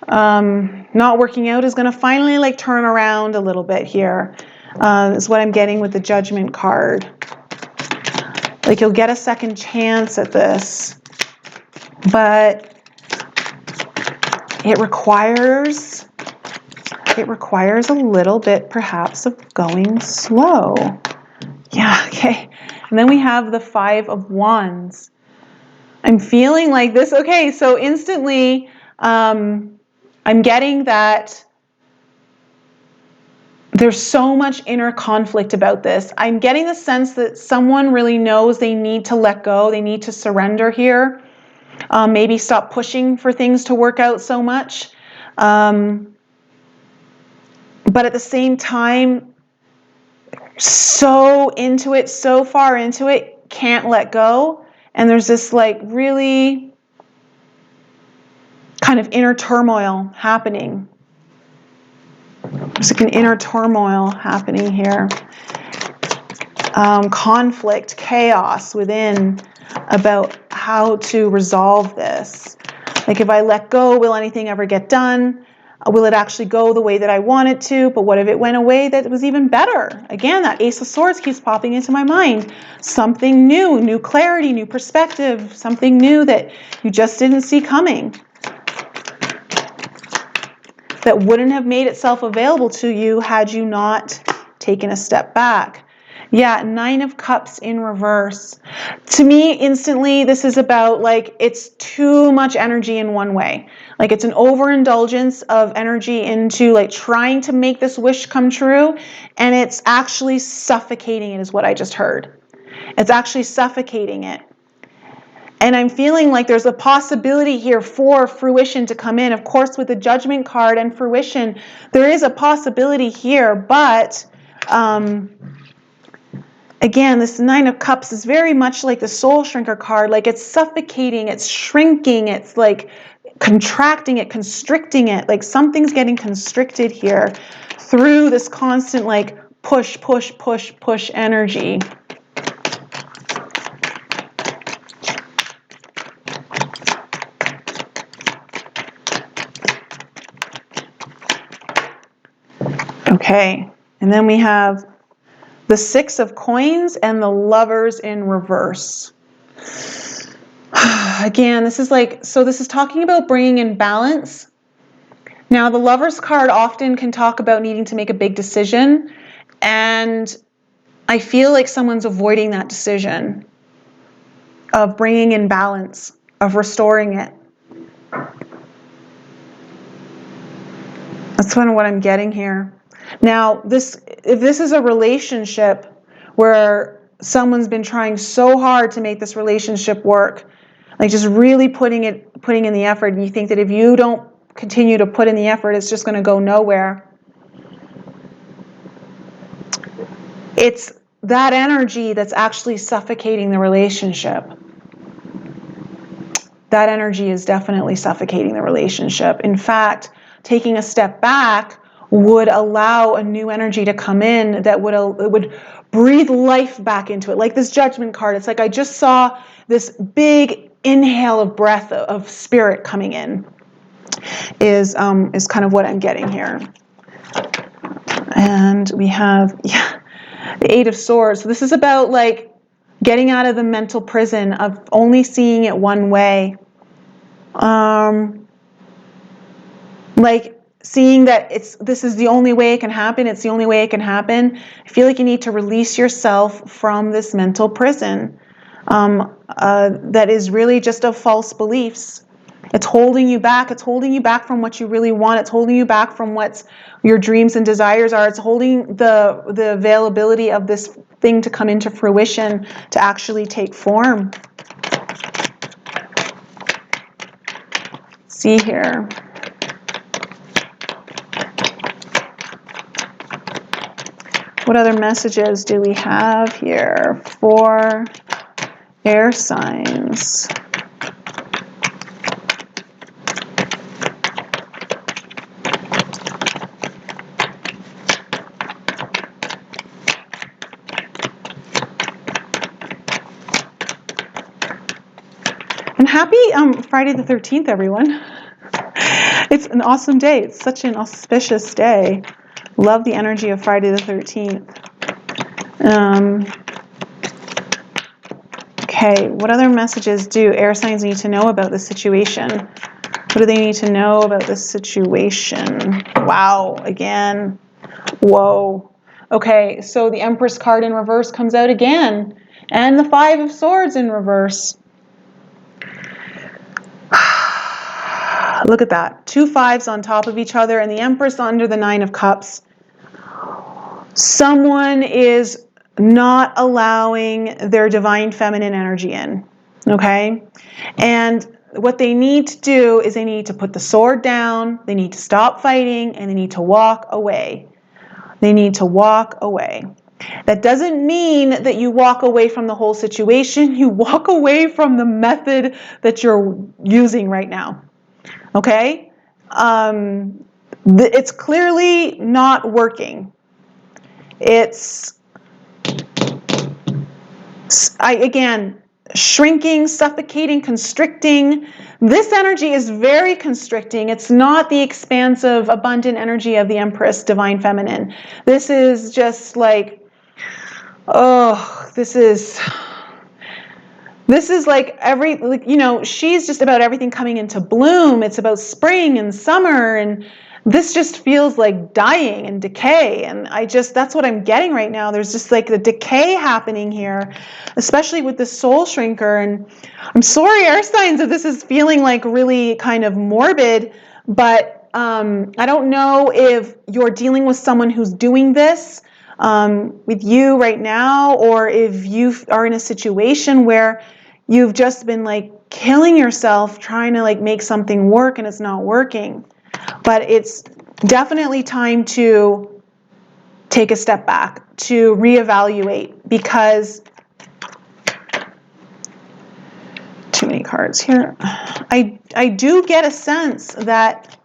not working out is going to finally like turn around a little bit here. Is what I'm getting with the Judgment card. Like you'll get a second chance at this, but it requires a little bit perhaps of going slow. Yeah, okay. And then we have the Five of Wands. I'm feeling like this. Okay, so instantly I'm getting that there's so much inner conflict about this. I'm getting the sense that someone really knows they need to let go. They need to surrender here. Maybe stop pushing for things to work out so much. But at the same time, so into it, so far into it, can't let go. And there's this like really kind of inner turmoil happening. There's like an inner turmoil happening here. Conflict, chaos within about how to resolve this. Like if I let go, will anything ever get done? Will it actually go the way that I want it to? But what if it went away that was even better? Again, that Ace of Swords keeps popping into my mind. Something new, new clarity, new perspective, something new that you just didn't see coming, that wouldn't have made itself available to you had you not taken a step back. Yeah, Nine of Cups in reverse. To me, instantly, this is about like it's too much energy in one way. Like it's an overindulgence of energy into like trying to make this wish come true, and it's actually suffocating it, is what I just heard. It's actually suffocating it. And I'm feeling like there's a possibility here for fruition to come in. Of course, with the Judgment card and fruition, there is a possibility here, but again, this Nine of Cups is very much like the Soul Shrinker card. Like it's suffocating, it's shrinking, it's like contracting it, constricting it. Like something's getting constricted here through this constant like push, push, push, push energy. Okay, and then we have the Six of Coins and the Lovers in reverse. Again, this is like, so this is talking about bringing in balance. Now, the Lovers card often can talk about needing to make a big decision, and I feel like someone's avoiding that decision of bringing in balance, of restoring it. That's kind of what I'm getting here. Now, if this is a relationship where someone's been trying so hard to make this relationship work, like just really putting in the effort, and you think that if you don't continue to put in the effort, it's just going to go nowhere. It's that energy that's actually suffocating the relationship. That energy is definitely suffocating the relationship. In fact, taking a step back would allow a new energy to come in that would breathe life back into it. Like this Judgment card, it's like I just saw this big inhale of breath of spirit coming in, is kind of what I'm getting here. And we have, yeah, the Eight of Swords. So this is about like getting out of the mental prison of only seeing it one way. Like seeing that this is the only way it can happen, it's the only way it can happen. I feel like you need to release yourself from this mental prison that is really just of false beliefs. It's holding you back. It's holding you back from what you really want. It's holding you back from what your dreams and desires are. It's holding the availability of this thing to come into fruition, to actually take form. See here. What other messages do we have here for air signs? And happy Friday the 13th, everyone. It's an awesome day. It's such an auspicious day. Love the energy of Friday the 13th. Okay, what other messages do air signs need to know about this situation? What do they need to know about this situation? Wow, again. Whoa. Okay, so the Empress card in reverse comes out again. And the Five of Swords in reverse. Look at that. 2 5s on top of each other and the Empress under the 9 of Cups. Someone is not allowing their divine feminine energy in, okay? And what they need to do is they need to put the sword down, they need to stop fighting, and they need to walk away. They need to walk away. That doesn't mean that you walk away from the whole situation. You walk away from the method that you're using right now, okay? It's clearly not working. It's, again, shrinking, suffocating, constricting. This energy is very constricting. It's not the expansive, abundant energy of the Empress, Divine Feminine. This is just like, oh, this is like she's just about everything coming into bloom. It's about spring and summer, and this just feels like dying and decay. And that's what I'm getting right now. There's just like the decay happening here, especially with the soul shrinker. And I'm sorry, air signs, if this is feeling like really kind of morbid, but I don't know if you're dealing with someone who's doing this with you right now, or if you are in a situation where you've just been like killing yourself trying to like make something work and it's not working. But it's definitely time to take a step back, to reevaluate, because too many cards here. I do get a sense that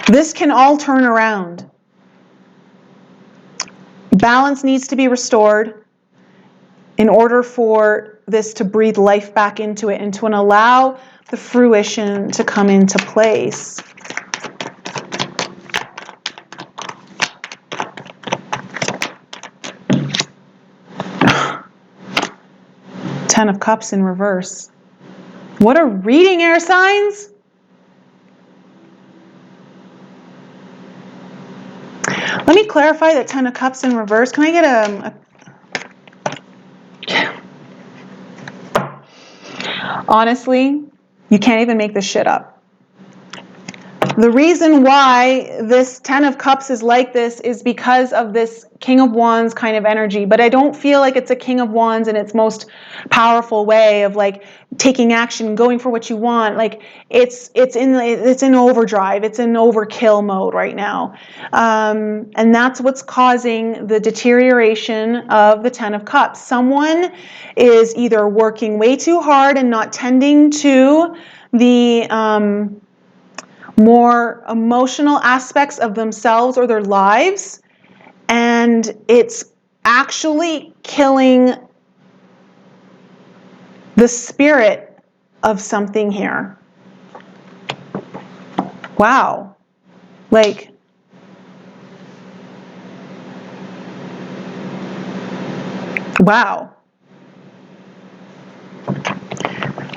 this can all turn around. Balance needs to be restored in order for this to breathe life back into it and to allow the fruition to come into place. Ten of Cups in reverse. What a reading, air signs! Let me clarify that Ten of Cups in reverse. Can I get Honestly, you can't even make this shit up. The reason why this Ten of Cups is like this is because of this King of Wands kind of energy, but I don't feel like it's a King of Wands in its most powerful way of like taking action, going for what you want. Like it's in overdrive, it's in overkill mode right now, and that's what's causing the deterioration of the Ten of Cups. Someone is either working way too hard and not tending to the more emotional aspects of themselves or their lives, and it's actually killing the spirit of something here. Wow. Like, wow.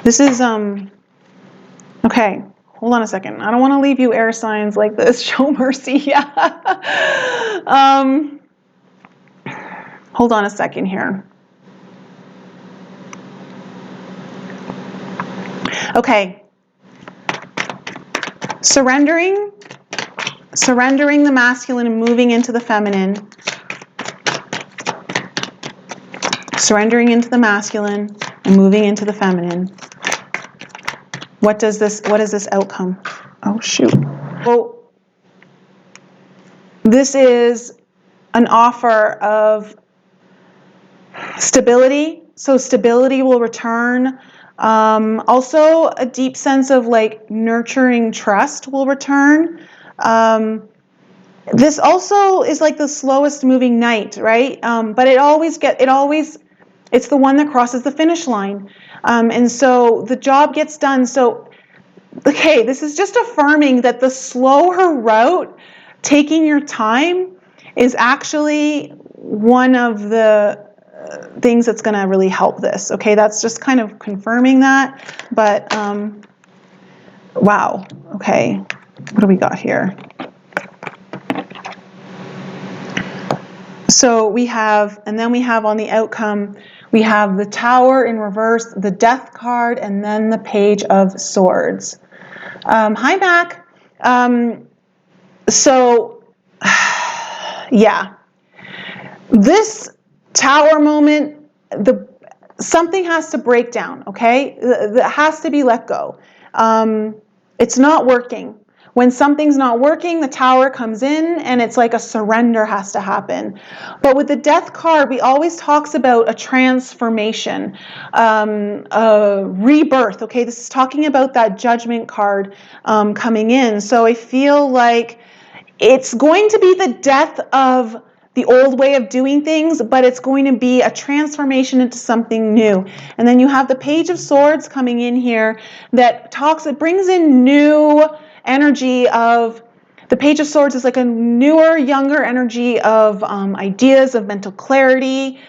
This is, okay. Hold on a second. I don't want to leave you air signs like this. Show mercy. Yeah. Hold on a second here. Okay. Surrendering the masculine and moving into the feminine. Surrendering into the masculine and moving into the feminine. What is this outcome? Oh, shoot. Well, this is an offer of stability. So stability will return. Also, a deep sense of like nurturing trust will return. This also is like the slowest moving night, right? But it's the one that crosses the finish line. And so the job gets done. So, okay, this is just affirming that the slower route, taking your time, is actually one of the things that's going to really help this. Okay, that's just kind of confirming that. But, wow, okay, what do we got here? So we have, and then we have on the outcome, we have the Tower in reverse, the Death card, and then the Page of Swords. Hi, Mac. So, yeah. This Tower moment, something has to break down, okay? That has to be let go. It's not working. When something's not working, the Tower comes in and it's like a surrender has to happen. But with the Death card, we always talks about a transformation, a rebirth. Okay, this is talking about that Judgment card coming in. So I feel like it's going to be the death of the old way of doing things, but it's going to be a transformation into something new. And then you have the Page of Swords coming in here it brings in new energy of, the Page of Swords is like a newer, younger energy of ideas, of mental clarity,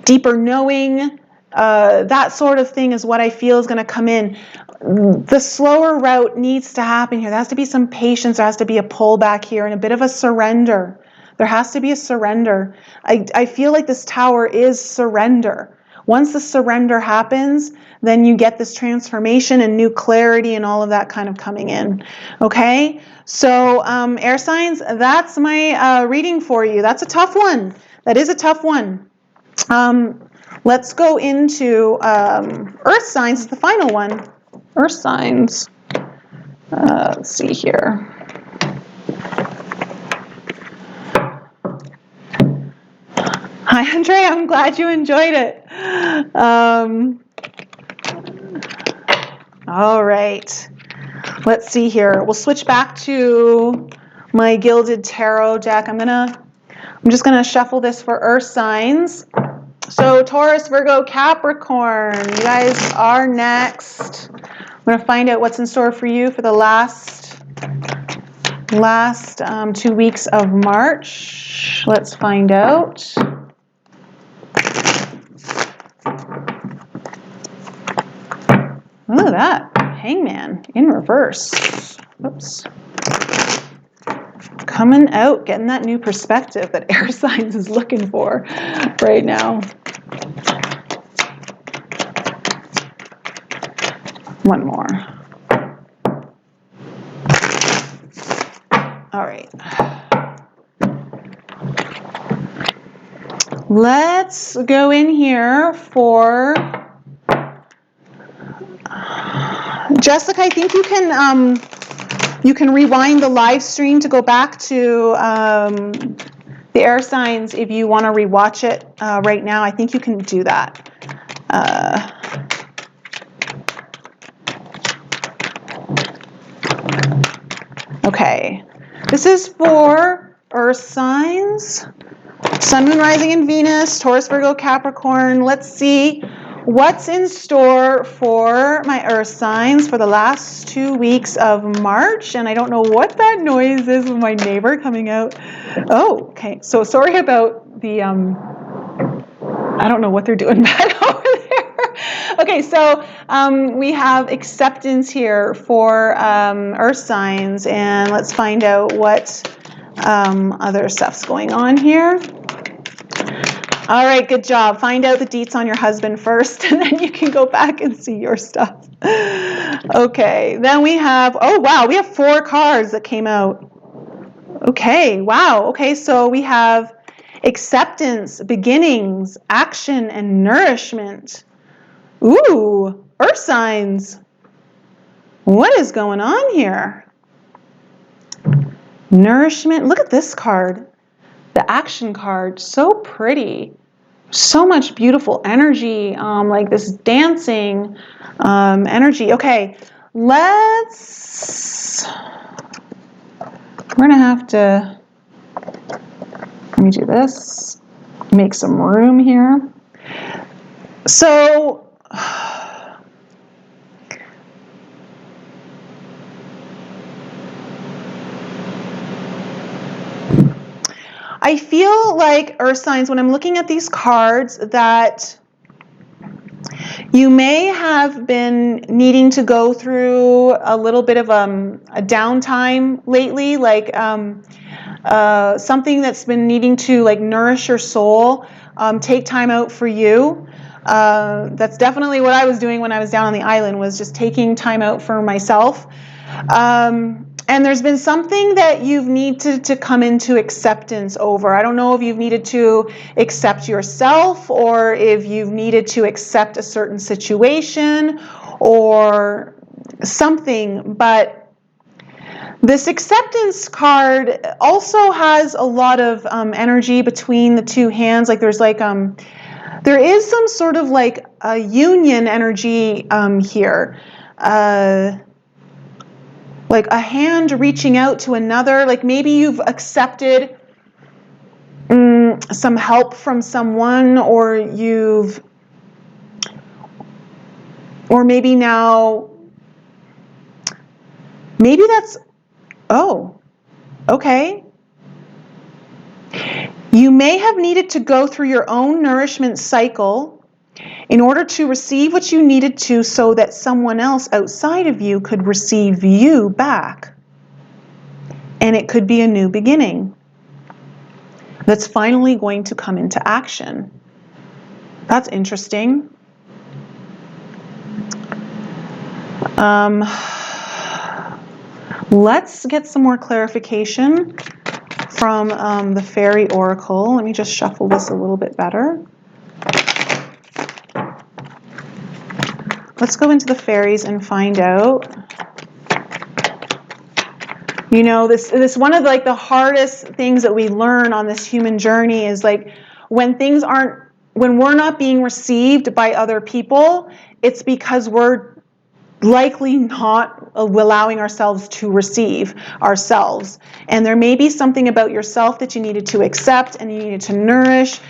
deeper knowing, that sort of thing is what I feel is going to come in. The slower route needs to happen here. There has to be some patience. There has to be a pullback here and a bit of a surrender. There has to be a surrender. I feel like this Tower is surrender. Once the surrender happens, then you get this transformation and new clarity and all of that kind of coming in. Okay? So, air signs, that's my reading for you. That's a tough one. That is a tough one. Let's go into earth signs is the final one. Earth signs. Let's see here. Hi, Andrea. I'm glad you enjoyed it. All right. Let's see here. We'll switch back to my Gilded Tarot deck. I'm just gonna shuffle this for earth signs. So Taurus, Virgo, Capricorn, you guys are next. I'm going to find out what's in store for you for the last 2 weeks of March. Let's find out. Look at that. Hangman in reverse. Oops. Coming out, getting that new perspective that air signs is looking for right now. One more. All right. Let's go in here for Jessica. I think you can rewind the live stream to go back to the air signs if you want to rewatch it right now. I think you can do that. Okay, this is for earth signs. Sun, Moon, Rising, and Venus, Taurus, Virgo, Capricorn. Let's see what's in store for my earth signs for the last 2 weeks of March. And I don't know what that noise is with my neighbor coming out. Oh, okay. So sorry about the, I don't know what they're doing back over there. Okay, so we have acceptance here for earth signs. And let's find out what other stuff's going on here. All right, good job. Find out the deets on your husband first, and then you can go back and see your stuff. Okay, then we have, oh wow, we have 4 cards that came out. Okay, wow. Okay, so we have acceptance, beginnings, action, and nourishment. Ooh, earth signs. What is going on here? Nourishment. Look at this card. The action card. So pretty. So much beautiful energy. Like this dancing energy. Okay. We're going to have to, let me do this. Make some room here. So, I feel like, Earth signs, when I'm looking at these cards, that you may have been needing to go through a little bit of a downtime lately, like something that's been needing to like nourish your soul, take time out for you. That's definitely what I was doing when I was down on the island, was just taking time out for myself. And there's been something that you've needed to come into acceptance over. I don't know if you've needed to accept yourself, or if you've needed to accept a certain situation or something, but this acceptance card also has a lot of energy between the two hands. Like there's like, there is some sort of like a union energy here. Like a hand reaching out to another, like maybe you've accepted some help from someone, or maybe now, maybe that's, oh, okay. You may have needed to go through your own nourishment cycle in order to receive what you needed to, so that someone else outside of you could receive you back. And it could be a new beginning that's finally going to come into action. That's interesting. Let's get some more clarification from the Fairy Oracle. Let me just shuffle this a little bit better. Let's go into the fairies and find out. You know, this one of like the hardest things that we learn on this human journey is like when we're not being received by other people, it's because we're likely not allowing ourselves to receive ourselves. And there may be something about yourself that you needed to accept and you needed to nourish,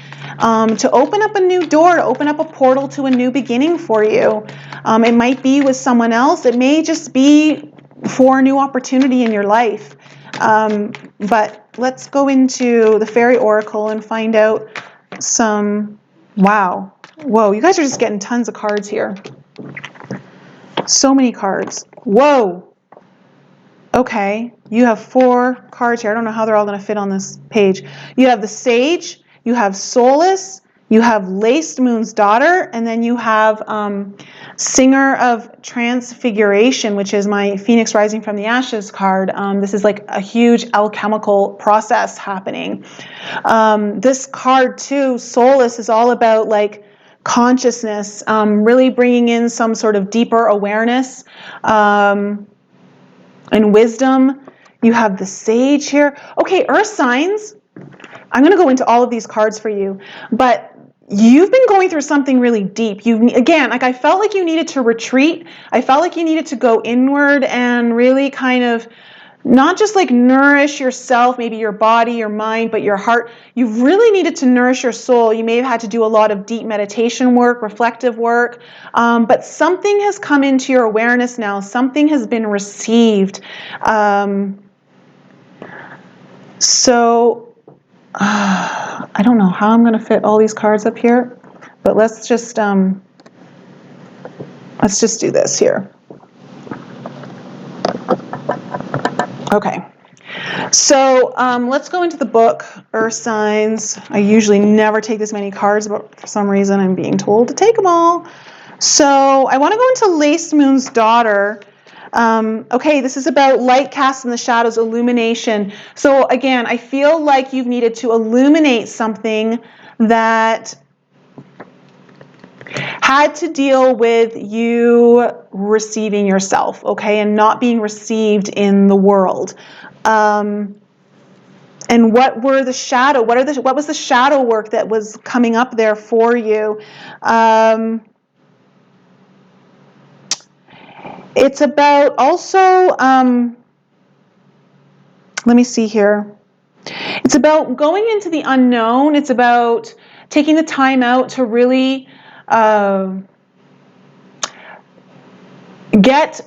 to open up a new door, to open up a portal to a new beginning for you. It might be with someone else. It may just be for a new opportunity in your life. But let's go into the Fairy Oracle and find out some, wow. Whoa, you guys are just getting tons of cards here. So many cards. Whoa. Okay, you have 4 cards here. I don't know how they're all going to fit on this page. You have the Sage, you have Solace, you have Laced Moon's Daughter, and then you have Singer of Transfiguration, which is my Phoenix Rising from the Ashes card. This is like a huge alchemical process happening. This card too, Solace, is all about like consciousness, really bringing in some sort of deeper awareness and wisdom. You have the Sage here. Okay, Earth signs. I'm going to go into all of these cards for you, but you've been going through something really deep. Again, like I felt like you needed to retreat. I felt like you needed to go inward and really kind of not just like nourish yourself, maybe your body, your mind, but your heart. You really needed to nourish your soul. You may have had to do a lot of deep meditation work, reflective work, but something has come into your awareness now. Something has been received. I don't know how I'm going to fit all these cards up here, but let's just do this here. Okay. So let's go into the book, Earth Signs. I usually never take this many cards, but for some reason I'm being told to take them all. So I want to go into Laced Moon's Daughter. Okay, this is about light cast in the shadows, illumination. So again, I feel like you've needed to illuminate something that had to deal with you receiving yourself, okay, and not being received in the world. And what was the shadow work that was coming up there for you? It's about also, let me see here. It's about going into the unknown. It's about taking the time out to really get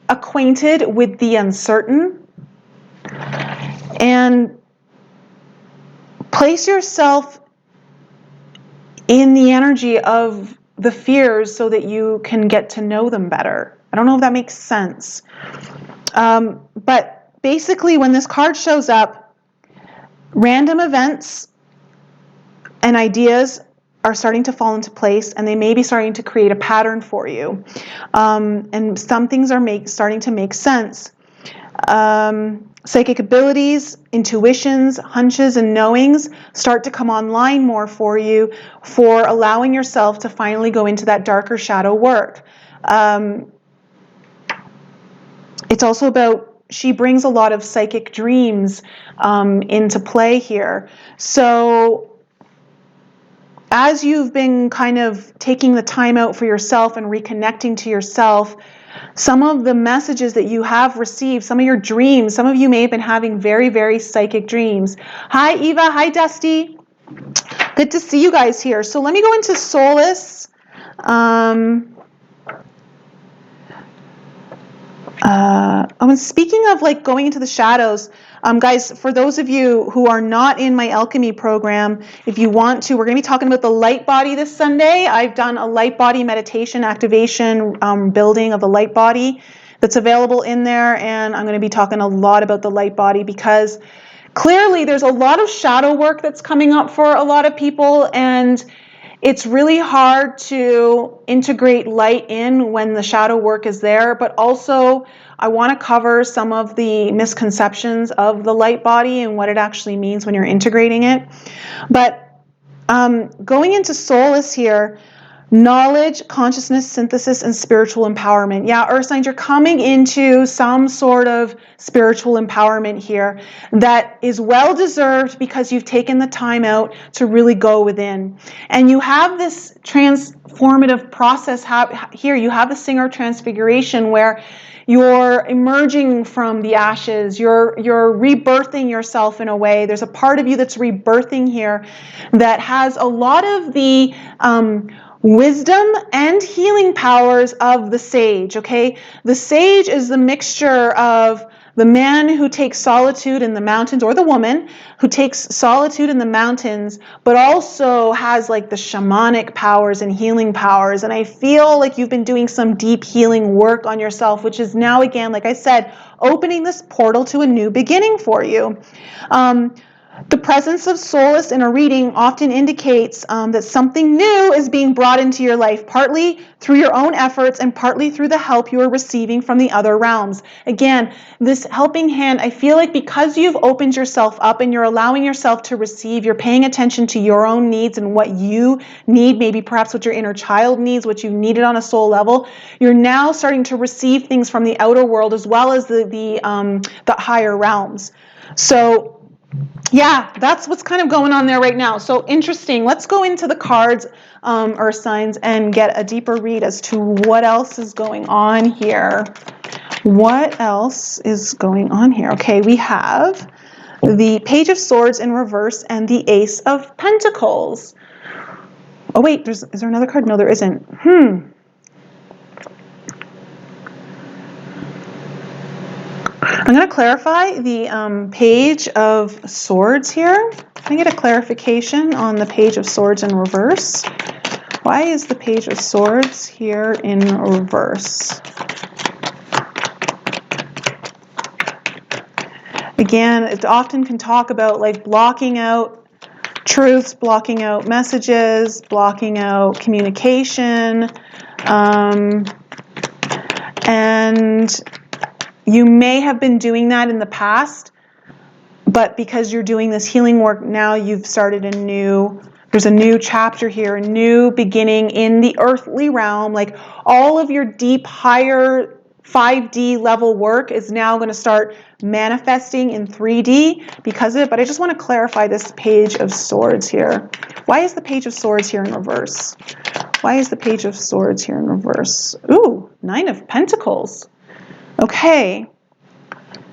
acquainted with the uncertain and place yourself in the energy of the fears so that you can get to know them better. I don't know if that makes sense. But basically, when this card shows up, random events and ideas are starting to fall into place, and they may be starting to create a pattern for you. And some things are starting to make sense. Psychic abilities, intuitions, hunches, and knowings start to come online more for you for allowing yourself to finally go into that darker shadow work. It's also about, she brings a lot of psychic dreams into play here. So as you've been kind of taking the time out for yourself and reconnecting to yourself, some of the messages that you have received, some of your dreams, some of you may have been having very, very psychic dreams. Hi, Eva. Hi, Dusty. Good to see you guys here. So let me go into Solace. Speaking of like going into the shadows, guys, for those of you who are not in my alchemy program, if you want to, we're going to be talking about the light body this Sunday. I've done a light body meditation activation building of the light body that's available in there, and I'm going to be talking a lot about the light body because clearly there's a lot of shadow work that's coming up for a lot of people, and it's really hard to integrate light in when the shadow work is there, but also I want to cover some of the misconceptions of the light body and what it actually means when you're integrating it. But going into Solace here, knowledge, consciousness, synthesis, and spiritual empowerment. Yeah, Earth signs, you're coming into some sort of spiritual empowerment here that is well-deserved because you've taken the time out to really go within. And you have this transformative process here. You have the Singer Transfiguration where you're emerging from the ashes. You're rebirthing yourself in a way. There's a part of you that's rebirthing here that has a lot of the wisdom and healing powers of the sage, okay? The sage is the mixture of the man who takes solitude in the mountains, or the woman who takes solitude in the mountains, but also has like the shamanic powers and healing powers. And I feel like you've been doing some deep healing work on yourself, which is now, again, like I said, opening this portal to a new beginning for you. The presence of Solace in a reading often indicates that something new is being brought into your life, partly through your own efforts and partly through the help you are receiving from the other realms. Again, this helping hand, I feel like because you've opened yourself up and you're allowing yourself to receive, you're paying attention to your own needs and what you need, maybe perhaps what your inner child needs, what you needed on a soul level, you're now starting to receive things from the outer world as well as the higher realms. So yeah, that's what's kind of going on there right now. So interesting. Let's go into the cards, Earth signs, and get a deeper read as to what else is going on here. What else is going on here? Okay, we have the Page of Swords in reverse and the Ace of Pentacles. Oh wait, is there another card? No, there isn't. I'm going to clarify the Page of Swords here. Can I get a clarification on the Page of Swords in reverse? Why is the Page of Swords here in reverse? Again, it often can talk about like blocking out truths, blocking out messages, blocking out communication, and you may have been doing that in the past, but because you're doing this healing work now, you've started there's a new chapter here, a new beginning in the earthly realm. Like all of your deep, higher 5D level work is now going to start manifesting in 3D because of it. But I just want to clarify this Page of Swords here. Why is the Page of Swords here in reverse? Why is the Page of Swords here in reverse? Ooh, 9 of Pentacles. Okay.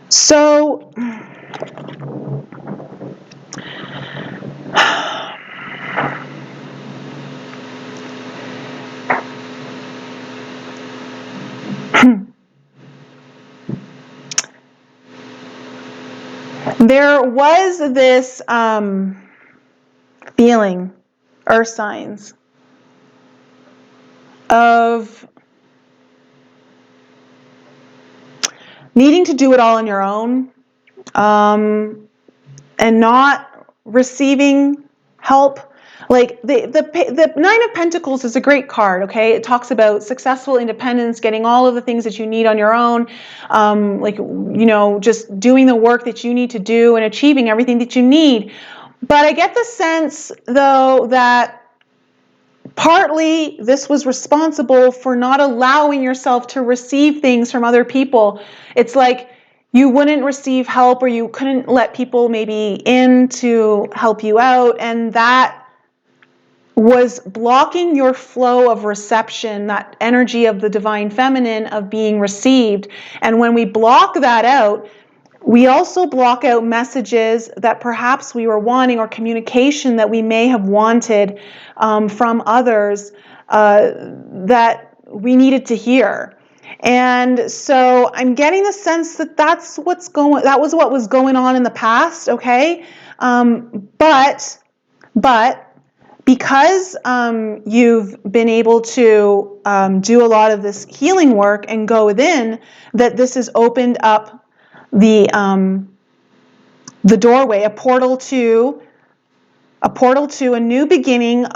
So there was this feeling, earth signs, of needing to do it all on your own, and not receiving help. Like the Nine of Pentacles is a great card, okay? It talks about successful independence, getting all of the things that you need on your own, like, you know, just doing the work that you need to do and achieving everything that you need. But I get the sense, though, that partly this was responsible for not allowing yourself to receive things from other people. It's like you wouldn't receive help, or you couldn't let people maybe in to help you out, and that was blocking your flow of reception, that energy of the divine feminine of being received. And when we block that out, we also block out messages that perhaps we were wanting, or communication that we may have wanted from others that we needed to hear. And so I'm getting the sense that that was what was going on in the past, okay? But because you've been able to do a lot of this healing work and go within, that this has opened up the doorway, a portal to a new beginning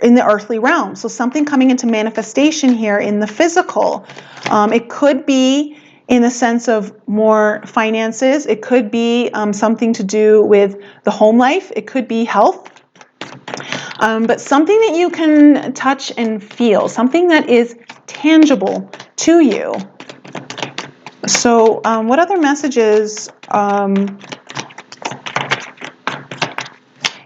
in the earthly realm. So something coming into manifestation here in the physical. It could be in the sense of more finances. It could be something to do with the home life. It could be health. But something that you can touch and feel, something that is tangible to you. So what other messages?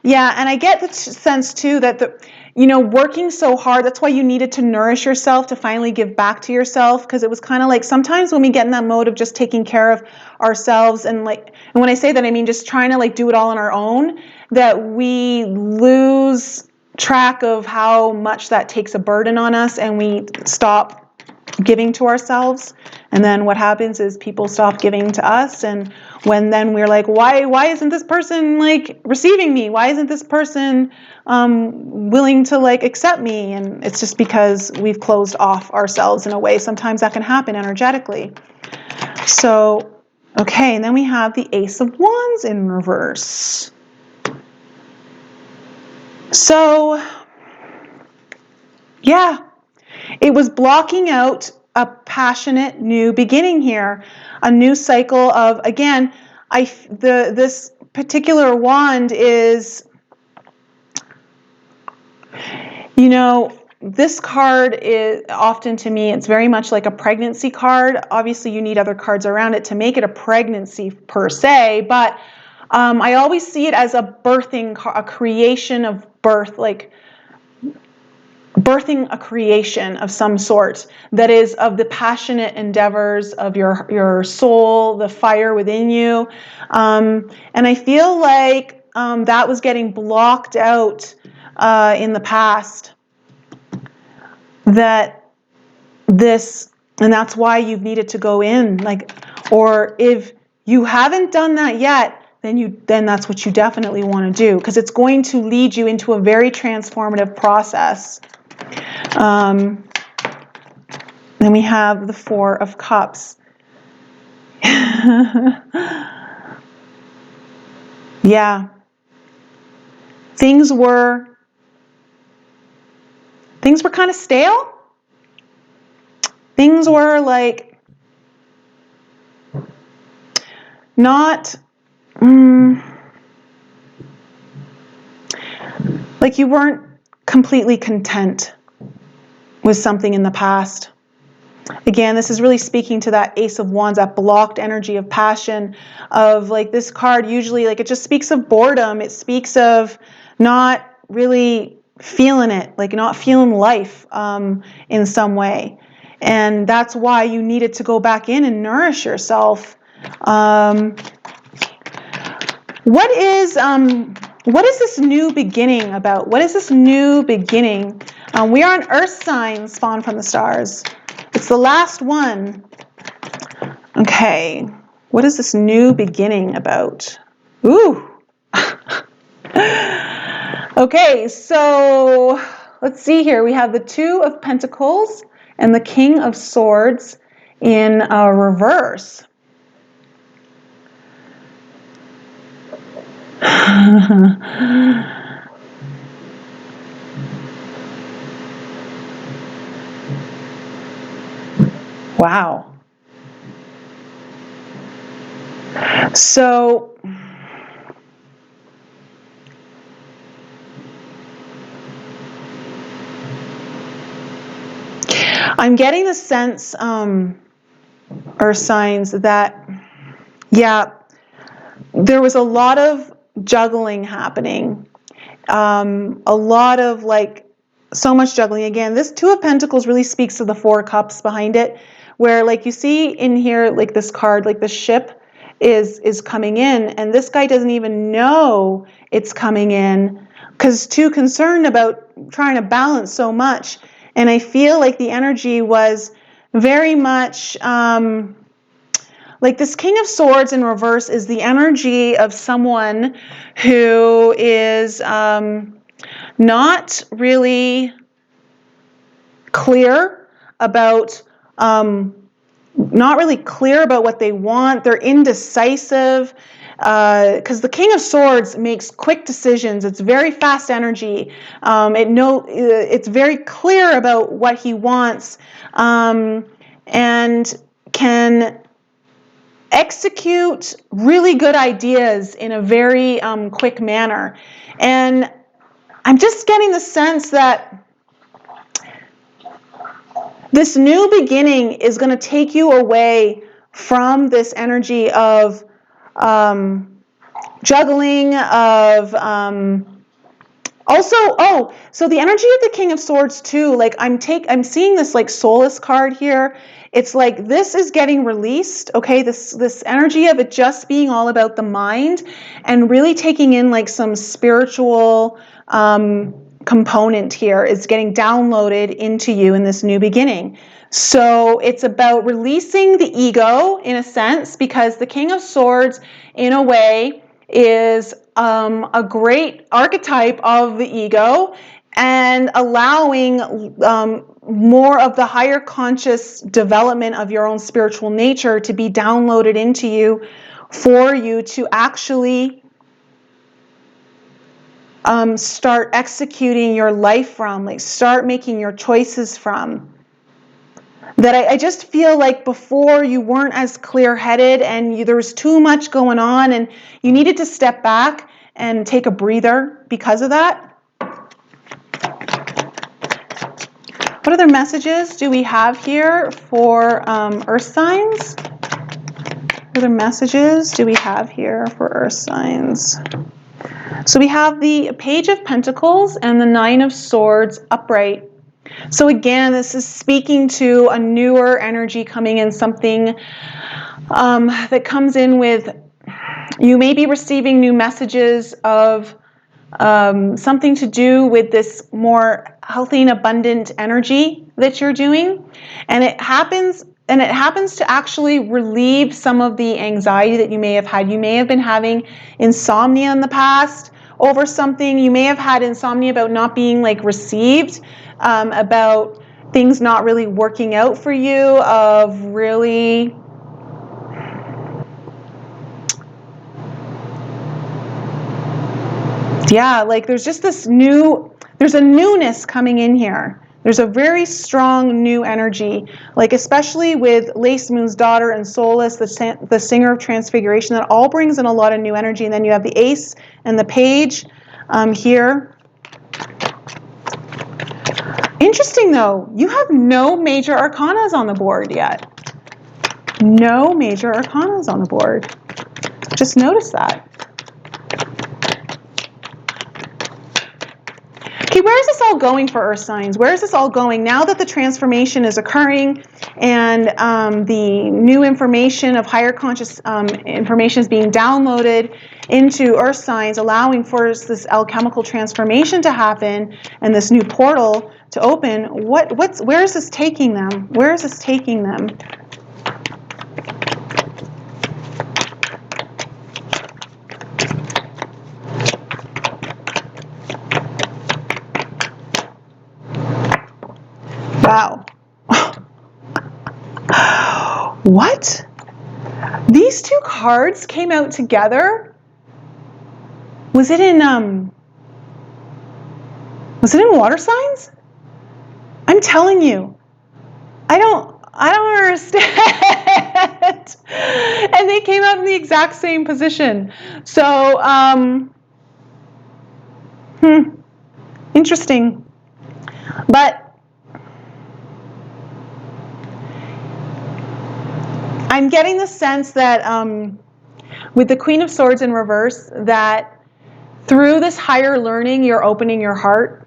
Yeah, and I get the sense too that working so hard, that's why you needed to nourish yourself to finally give back to yourself, because it was kind of like sometimes when we get in that mode of just taking care of ourselves, and when I say that, I mean just trying to do it all on our own, that we lose track of how much that takes a burden on us, and we stop giving to ourselves. And then what happens is people stop giving to us, and when then we're like, why isn't this person receiving me? Why isn't this person willing to accept me? And it's just because we've closed off ourselves in a way. Sometimes that can happen energetically. So, okay, and then we have the Ace of Wands in reverse. So, yeah, it was blocking out a passionate new beginning here, a new cycle of, again, this particular wand is, this card is often, to me, it's very much like a pregnancy card. Obviously, you need other cards around it to make it a pregnancy per se, but I always see it as a creation of birth, birthing a creation of some sort that is of the passionate endeavors of your soul, the fire within you. And I feel like that was getting blocked out in the past. And that's why you've needed to go in. Or if you haven't done that yet, then that's what you definitely want to do, because it's going to lead you into a very transformative process. Then we have the Four of Cups. Yeah. Things were kind of stale. Things were not, you weren't completely content with something in the past. Again, this is really speaking to that Ace of Wands, that blocked energy of passion, of like this card usually, like it just speaks of boredom. It speaks of not really feeling it, like not feeling life in some way. And that's why you needed to go back in and nourish yourself. What is this new beginning about? What is this new beginning? We are an earth sign spawned from the stars. It's the last one. Okay. What is this new beginning about? Ooh. Okay, so let's see here. We have the Two of Pentacles and the King of Swords in reverse. Wow. So I'm getting the sense, earth signs, that, yeah, there was a lot of juggling happening. A lot of like, so much juggling. Again, this Two of Pentacles really speaks to the Four Cups behind it, where like you see in here, like this card, like the ship is coming in, and this guy doesn't even know it's coming in because too concerned about trying to balance so much. And I feel like the energy was very much like this King of Swords in reverse is the energy of someone who is not really clear about what they want. They're indecisive because the King of Swords makes quick decisions. It's very fast energy. It's very clear about what he wants and can execute really good ideas in a very quick manner. And I'm just getting the sense that this new beginning is going to take you away from this energy of juggling, of so the energy of the King of Swords too, like I'm seeing this like Solace card here. It's like this is getting released, okay? This energy of it just being all about the mind and really taking in like some spiritual component here is getting downloaded into you in this new beginning. So it's about releasing the ego in a sense, because the King of Swords in a way is a great archetype of the ego, and allowing more of the higher conscious development of your own spiritual nature to be downloaded into you for you to actually start executing your life from, like start making your choices from. That I just feel like before you weren't as clear-headed and there was too much going on and you needed to step back and take a breather because of that. What other messages do we have here for earth signs? What other messages do we have here for earth signs? So we have the Page of Pentacles and the Nine of Swords upright. So again, this is speaking to a newer energy coming in, something that comes in with, you may be receiving new messages of something to do with this more healthy and abundant energy that you're doing. And it happens to actually relieve some of the anxiety that you may have had. You may have been having insomnia in the past over something. You may have had insomnia about not being like received, about things not really working out for you, of really like there's just there's a newness coming in here. There's a very strong new energy, like especially with Lace Moon's daughter and Solace, the singer of Transfiguration, that all brings in a lot of new energy. And then you have the Ace and the Page here. Interesting though, you have no major arcanas on the board yet. No major arcanas on the board. Just notice that. Okay, where is this all going for Earth signs? Where is this all going now that the transformation is occurring and the new information of higher conscious information is being downloaded into Earth signs, allowing for this alchemical transformation to happen and this new portal to open? Where is this taking them? Where is this taking them? Wow. What? These two cards came out together? Was it in water signs? I'm telling you. I don't understand. And they came out in the exact same position. So, interesting. But I'm getting the sense that with the Queen of Swords in reverse, that through this higher learning, you're opening your heart.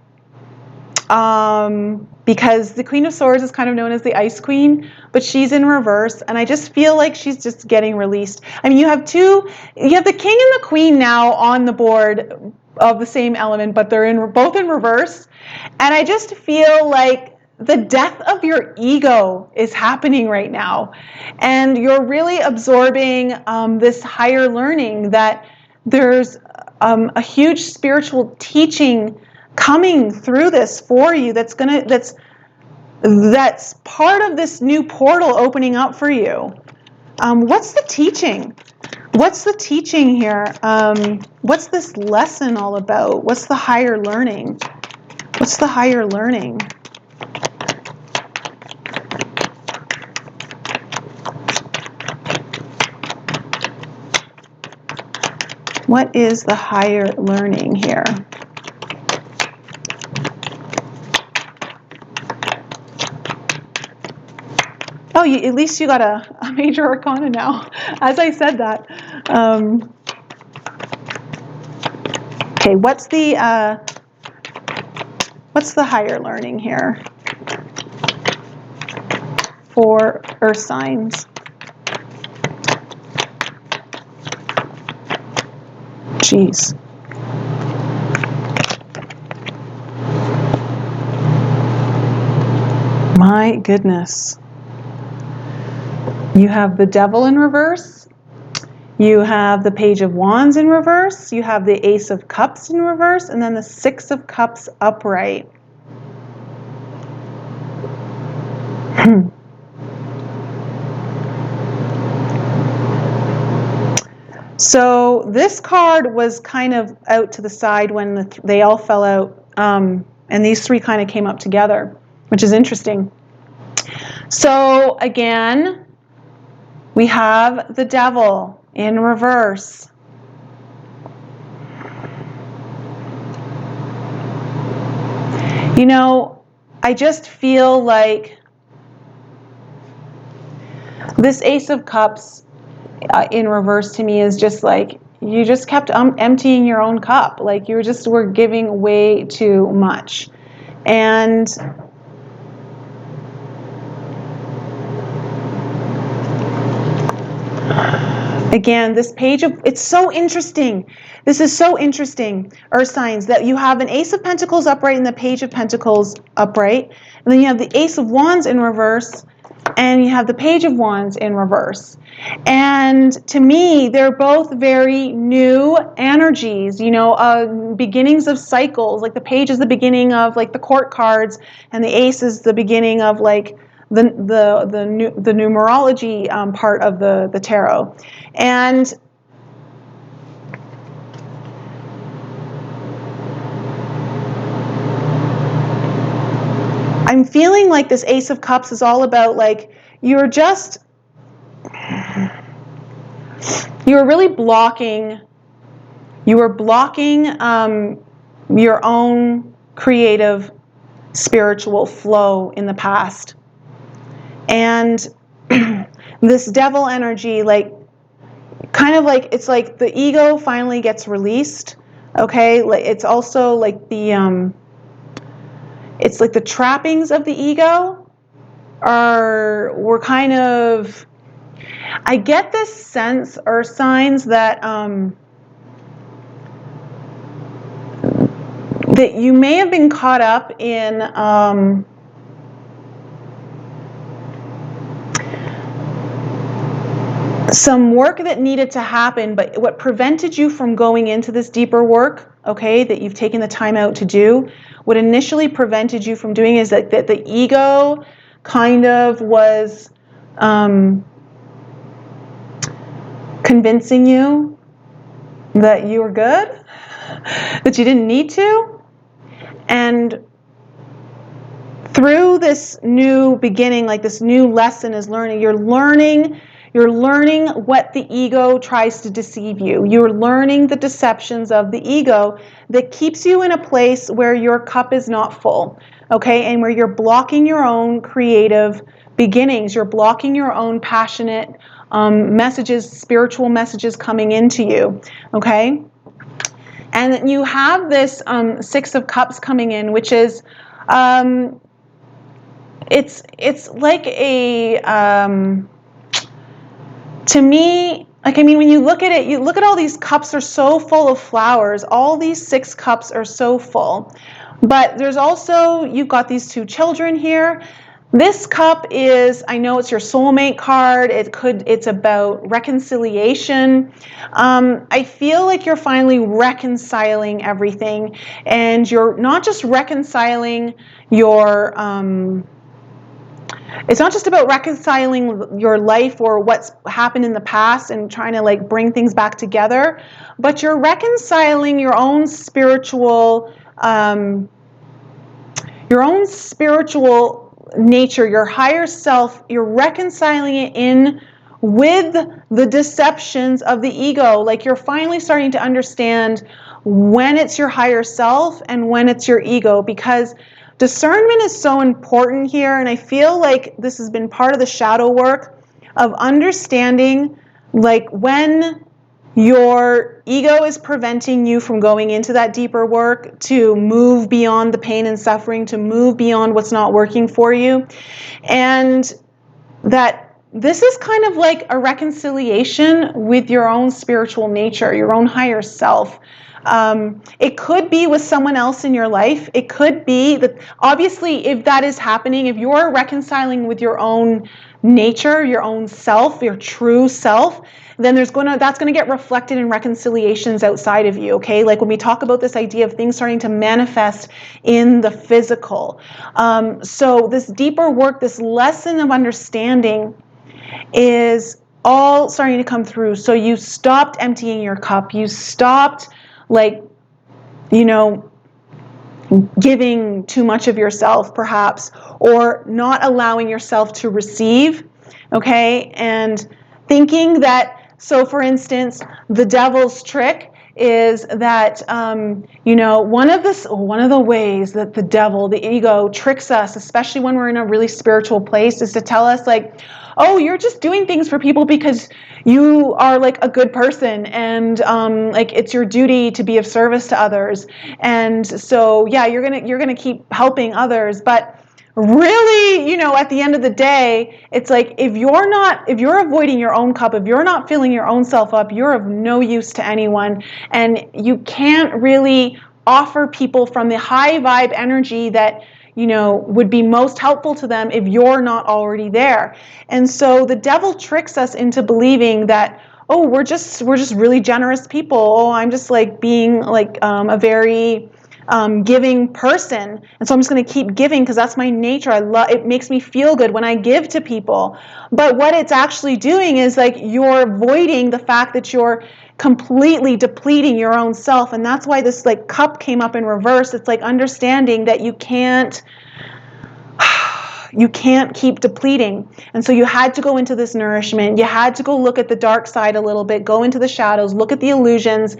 Because the Queen of Swords is kind of known as the Ice Queen, but she's in reverse, and I just feel like she's just getting released. I mean, you have the King and the Queen now on the board of the same element, but they're both in reverse, and I just feel like the death of your ego is happening right now, and you're really absorbing this higher learning that there's a huge spiritual teaching coming through this for you that's part of this new portal opening up for you. What's the teaching? What's the teaching here? What's this lesson all about? What's the higher learning? What's the higher learning? What is the higher learning here? Oh, at least you got a major arcana now, as I said that. Okay, what's the higher learning here for Earth signs? Jeez. My goodness. You have the Devil in reverse. You have the Page of Wands in reverse. You have the Ace of Cups in reverse. And then the Six of Cups upright. So this card was kind of out to the side when they all fell out. And these three kind of came up together, which is interesting. So again, we have the Devil in reverse. You know, I just feel like this Ace of Cups in reverse to me is just like, you just kept emptying your own cup. Like you were giving way too much. And again, this page it's so interesting. This is so interesting, Earth signs, that you have an Ace of Pentacles upright and the Page of Pentacles upright. And then you have the Ace of Wands in reverse, and you have the Page of Wands in reverse. And to me, they're both very new energies, beginnings of cycles. Like the Page is the beginning of like the court cards, and the Ace is the beginning of like the numerology part of the tarot. And I'm feeling like this Ace of Cups is all about like you were really blocking. You were blocking your own creative spiritual flow in the past. And this devil energy, like, kind of like, it's like the ego finally gets released. Okay, like it's also like the it's like the trappings of the ego were kind of, I get this sense or signs that that you may have been caught up in some work that needed to happen, but what prevented you from going into this deeper work, okay, that you've taken the time out to do, what initially prevented you from doing is that the ego kind of was convincing you that you were good, that you didn't need to. And through this new beginning, like this new lesson is learning, you're learning what the ego tries to deceive you. You're learning the deceptions of the ego that keeps you in a place where your cup is not full, okay, and where you're blocking your own creative beginnings. You're blocking your own passionate messages, spiritual messages coming into you, okay? And you have this Six of Cups coming in, which is, it's like a, to me, like, I mean, when you look at it, you look at all these cups are so full of flowers. All these 6 cups are so full. But there's also, you've got these 2 children here. This cup is, I know it's your soulmate card. It's about reconciliation. I feel like you're finally reconciling everything. And you're not just reconciling your, it's not just about reconciling your life or what's happened in the past and trying to like bring things back together, but you're reconciling your own spiritual nature, your higher self. You're reconciling it in with the deceptions of the ego. Like you're finally starting to understand when it's your higher self and when it's your ego, because discernment is so important here, and I feel like this has been part of the shadow work of understanding, like when your ego is preventing you from going into that deeper work to move beyond the pain and suffering, to move beyond what's not working for you, and that this is kind of like a reconciliation with your own spiritual nature, your own higher self. It could be with someone else in your life. It could be that, obviously, if that is happening, if you're reconciling with your own nature, your own self, your true self, then that's going to get reflected in reconciliations outside of you, okay? Like when we talk about this idea of things starting to manifest in the physical. So this deeper work, this lesson of understanding is all starting to come through. So you stopped emptying your cup. You stopped, like, you know, giving too much of yourself, perhaps, or not allowing yourself to receive, okay? And thinking that, so for instance, the devil's trick is that, you know, one of the ways that the devil, the ego, tricks us, especially when we're in a really spiritual place, is to tell us, like, oh, you're just doing things for people because you are like a good person, and like it's your duty to be of service to others, and so yeah, you're gonna keep helping others. But really, you know, at the end of the day, it's like if you're avoiding your own cup, if you're not filling your own self up, you're of no use to anyone, and you can't really offer people from the high vibe energy that, you know, would be most helpful to them if you're not already there. And so the devil tricks us into believing that, oh, we're just really generous people. Oh, I'm just like being like a very giving person, and so I'm just going to keep giving because that's my nature. It makes me feel good when I give to people. But what it's actually doing is like you're avoiding the fact that you're completely depleting your own self, and that's why this like cup came up in reverse. It's like understanding that you can't keep depleting. And so you had to go into this nourishment. You had to go look at the dark side a little bit, go into the shadows, look at the illusions.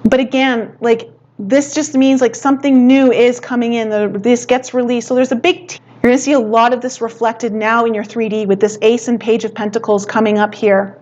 But again, like this just means like something new is coming in. This gets released. So there's a big you're going to see a lot of this reflected now in your 3D with this Ace and Page of Pentacles coming up here.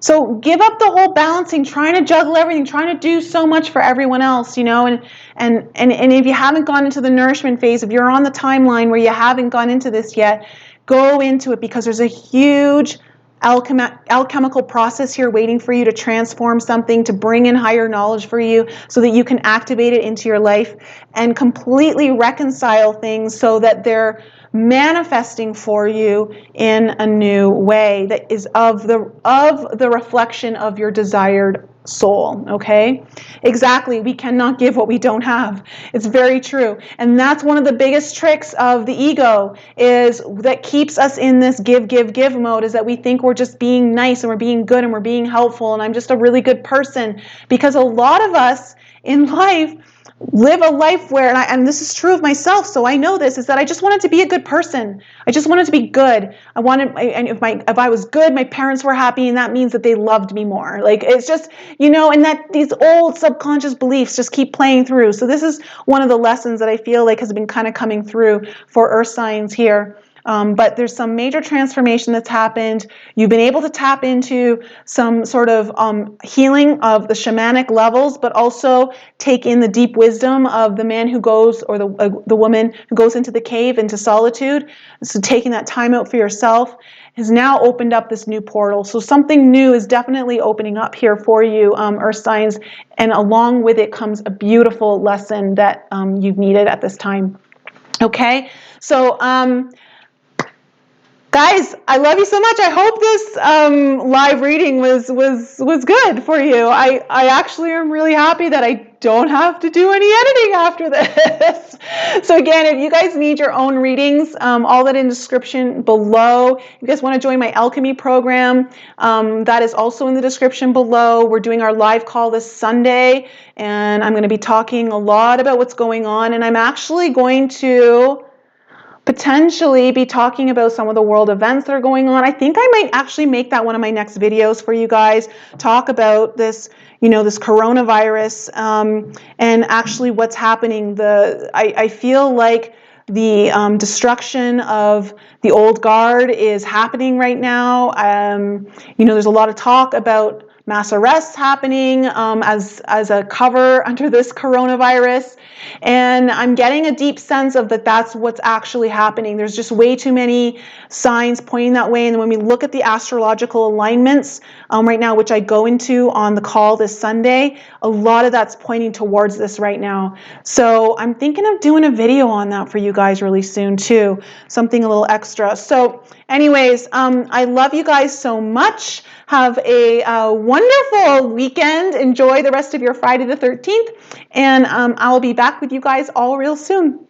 So give up the whole balancing, trying to juggle everything, trying to do so much for everyone else, you know, and if you haven't gone into the nourishment phase, if you're on the timeline where you haven't gone into this yet, go into it, because there's a huge alchemical process here waiting for you to transform something, to bring in higher knowledge for you so that you can activate it into your life and completely reconcile things so that they're manifesting for you in a new way that is of the reflection of your desired soul. Okay, exactly. We cannot give what we don't have. It's very true. And that's one of the biggest tricks of the ego, is that keeps us in this give mode, is that we think we're just being nice and we're being good and we're being helpful and I'm just a really good person. Because a lot of us in life live a life where, and this is true of myself, so I know this, is that I just wanted to be a good person. I just wanted to be good. And if I was good, my parents were happy, and that means that they loved me more. Like, it's just, you know, and that these old subconscious beliefs just keep playing through. So this is one of the lessons that I feel like has been kind of coming through for earth signs here. But there's some major transformation that's happened. You've been able to tap into some sort of healing of the shamanic levels, but also take in the deep wisdom of the man who goes, or the woman who goes into the cave, into solitude. So taking that time out for yourself has now opened up this new portal. So something new is definitely opening up here for you, earth signs, and along with it comes a beautiful lesson that you've needed at this time. Okay, so guys, I love you so much. I hope this live reading was good for you. I actually am really happy that I don't have to do any editing after this. So again, if you guys need your own readings, all that in the description below. If you guys want to join my alchemy program, that is also in the description below. We're doing our live call this Sunday, and I'm going to be talking a lot about what's going on, and I'm actually going to potentially be talking about some of the world events that are going on. I think I might actually make that one of my next videos for you guys, talk about this, you know, this coronavirus, and actually what's happening. I feel like the destruction of the old guard is happening right now. You know, there's a lot of talk about mass arrests happening as a cover under this coronavirus. And I'm getting a deep sense of that's what's actually happening. There's just way too many signs pointing that way. And when we look at the astrological alignments right now, which I go into on the call this Sunday, a lot of that's pointing towards this right now. So I'm thinking of doing a video on that for you guys really soon too, something a little extra. So anyways, I love you guys so much. Have a wonderful weekend. Enjoy the rest of your Friday the 13th. And I'll be back with you guys all real soon.